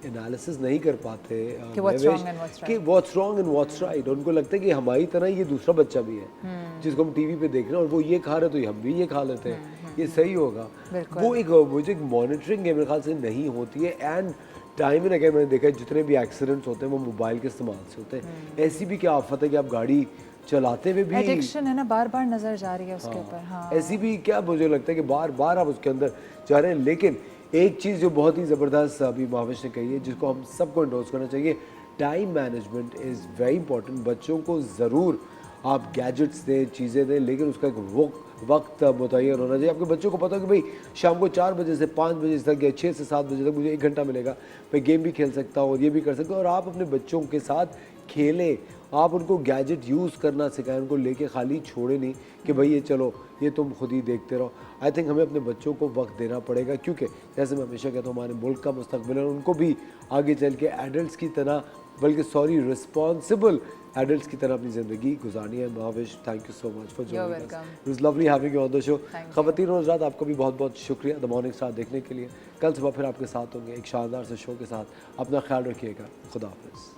A: एनालिसिस नहीं कर पाते
F: कि what's
A: Mahwish,
F: wrong and what's
A: कि what's wrong and what's right. उनको लगता है कि हमारी तरह ये दूसरा बच्चा भी है जिसको हम टीवी पे देख रहे हैं, और वो ये खा रहे तो हम भी ये खा लेते हैं, ये सही होगा। वो जो एक मॉनिटरिंग है मेरे ख्याल से नहीं होती है। एंड टाइम एंड अगेन मैंने देखा है जितने भी एक्सीडेंट्स होते हैं वो मोबाइल के इस्तेमाल से होते हैं। ऐसी भी क्या आफत है कि आप गाड़ी चलाते हुए भी
F: एडिक्शन है ना, बार बार नजर जा रही है उसके ऊपर। हाँ,
A: ऐसी भी क्या, मुझे लगता है कि बार बार आप उसके अंदर जा रहे हैं। लेकिन एक चीज़ जो बहुत ही ज़बरदस्त अभी महावेश ने कही है, जिसको हम सबको इंडोर्स करना चाहिए, time management is very important. बच्चों को ज़रूर आप गैजेट्स दें, चीज़ें दें, लेकिन उसका एक वक्त मुतय्यन होना चाहिए। आपके बच्चों को पता हो कि भाई शाम को 4 बजे से 5 बजे तक या 6 से 7 बजे तक मुझे 1 घंटा मिलेगा, मैं गेम भी खेल सकता हूँ और ये भी कर सकता हूँ। और आप अपने बच्चों के साथ खेलें, आप उनको गैजेट यूज़ करना सिखाएं, उनको लेके खाली छोड़े नहीं कि भाई ये चलो ये तुम खुद ही देखते रहो। आई थिंक हमें अपने बच्चों को वक्त देना पड़ेगा, क्योंकि जैसे मैं हमेशा कहता हूँ हमारे मुल्क का मुस्तकबिल है, उनको भी आगे चल के एडल्ट्स की तरह, बल्कि रिस्पॉन्सिबल एडल्ट्स की तरह अपनी ज़िंदगी गुजारनी है। Mahavesh, thank you so much for joining us, it was lovely having you on the show. ख़वातीन और हज़रात, आपका भी बहुत बहुत शुक्रिया द मॉर्निंग स्टार देखने के लिए। कल सुबह फिर आपके साथ होंगे एक शानदार से शो के साथ। अपना ख्याल रखिएगा, खुदा हाफिज़।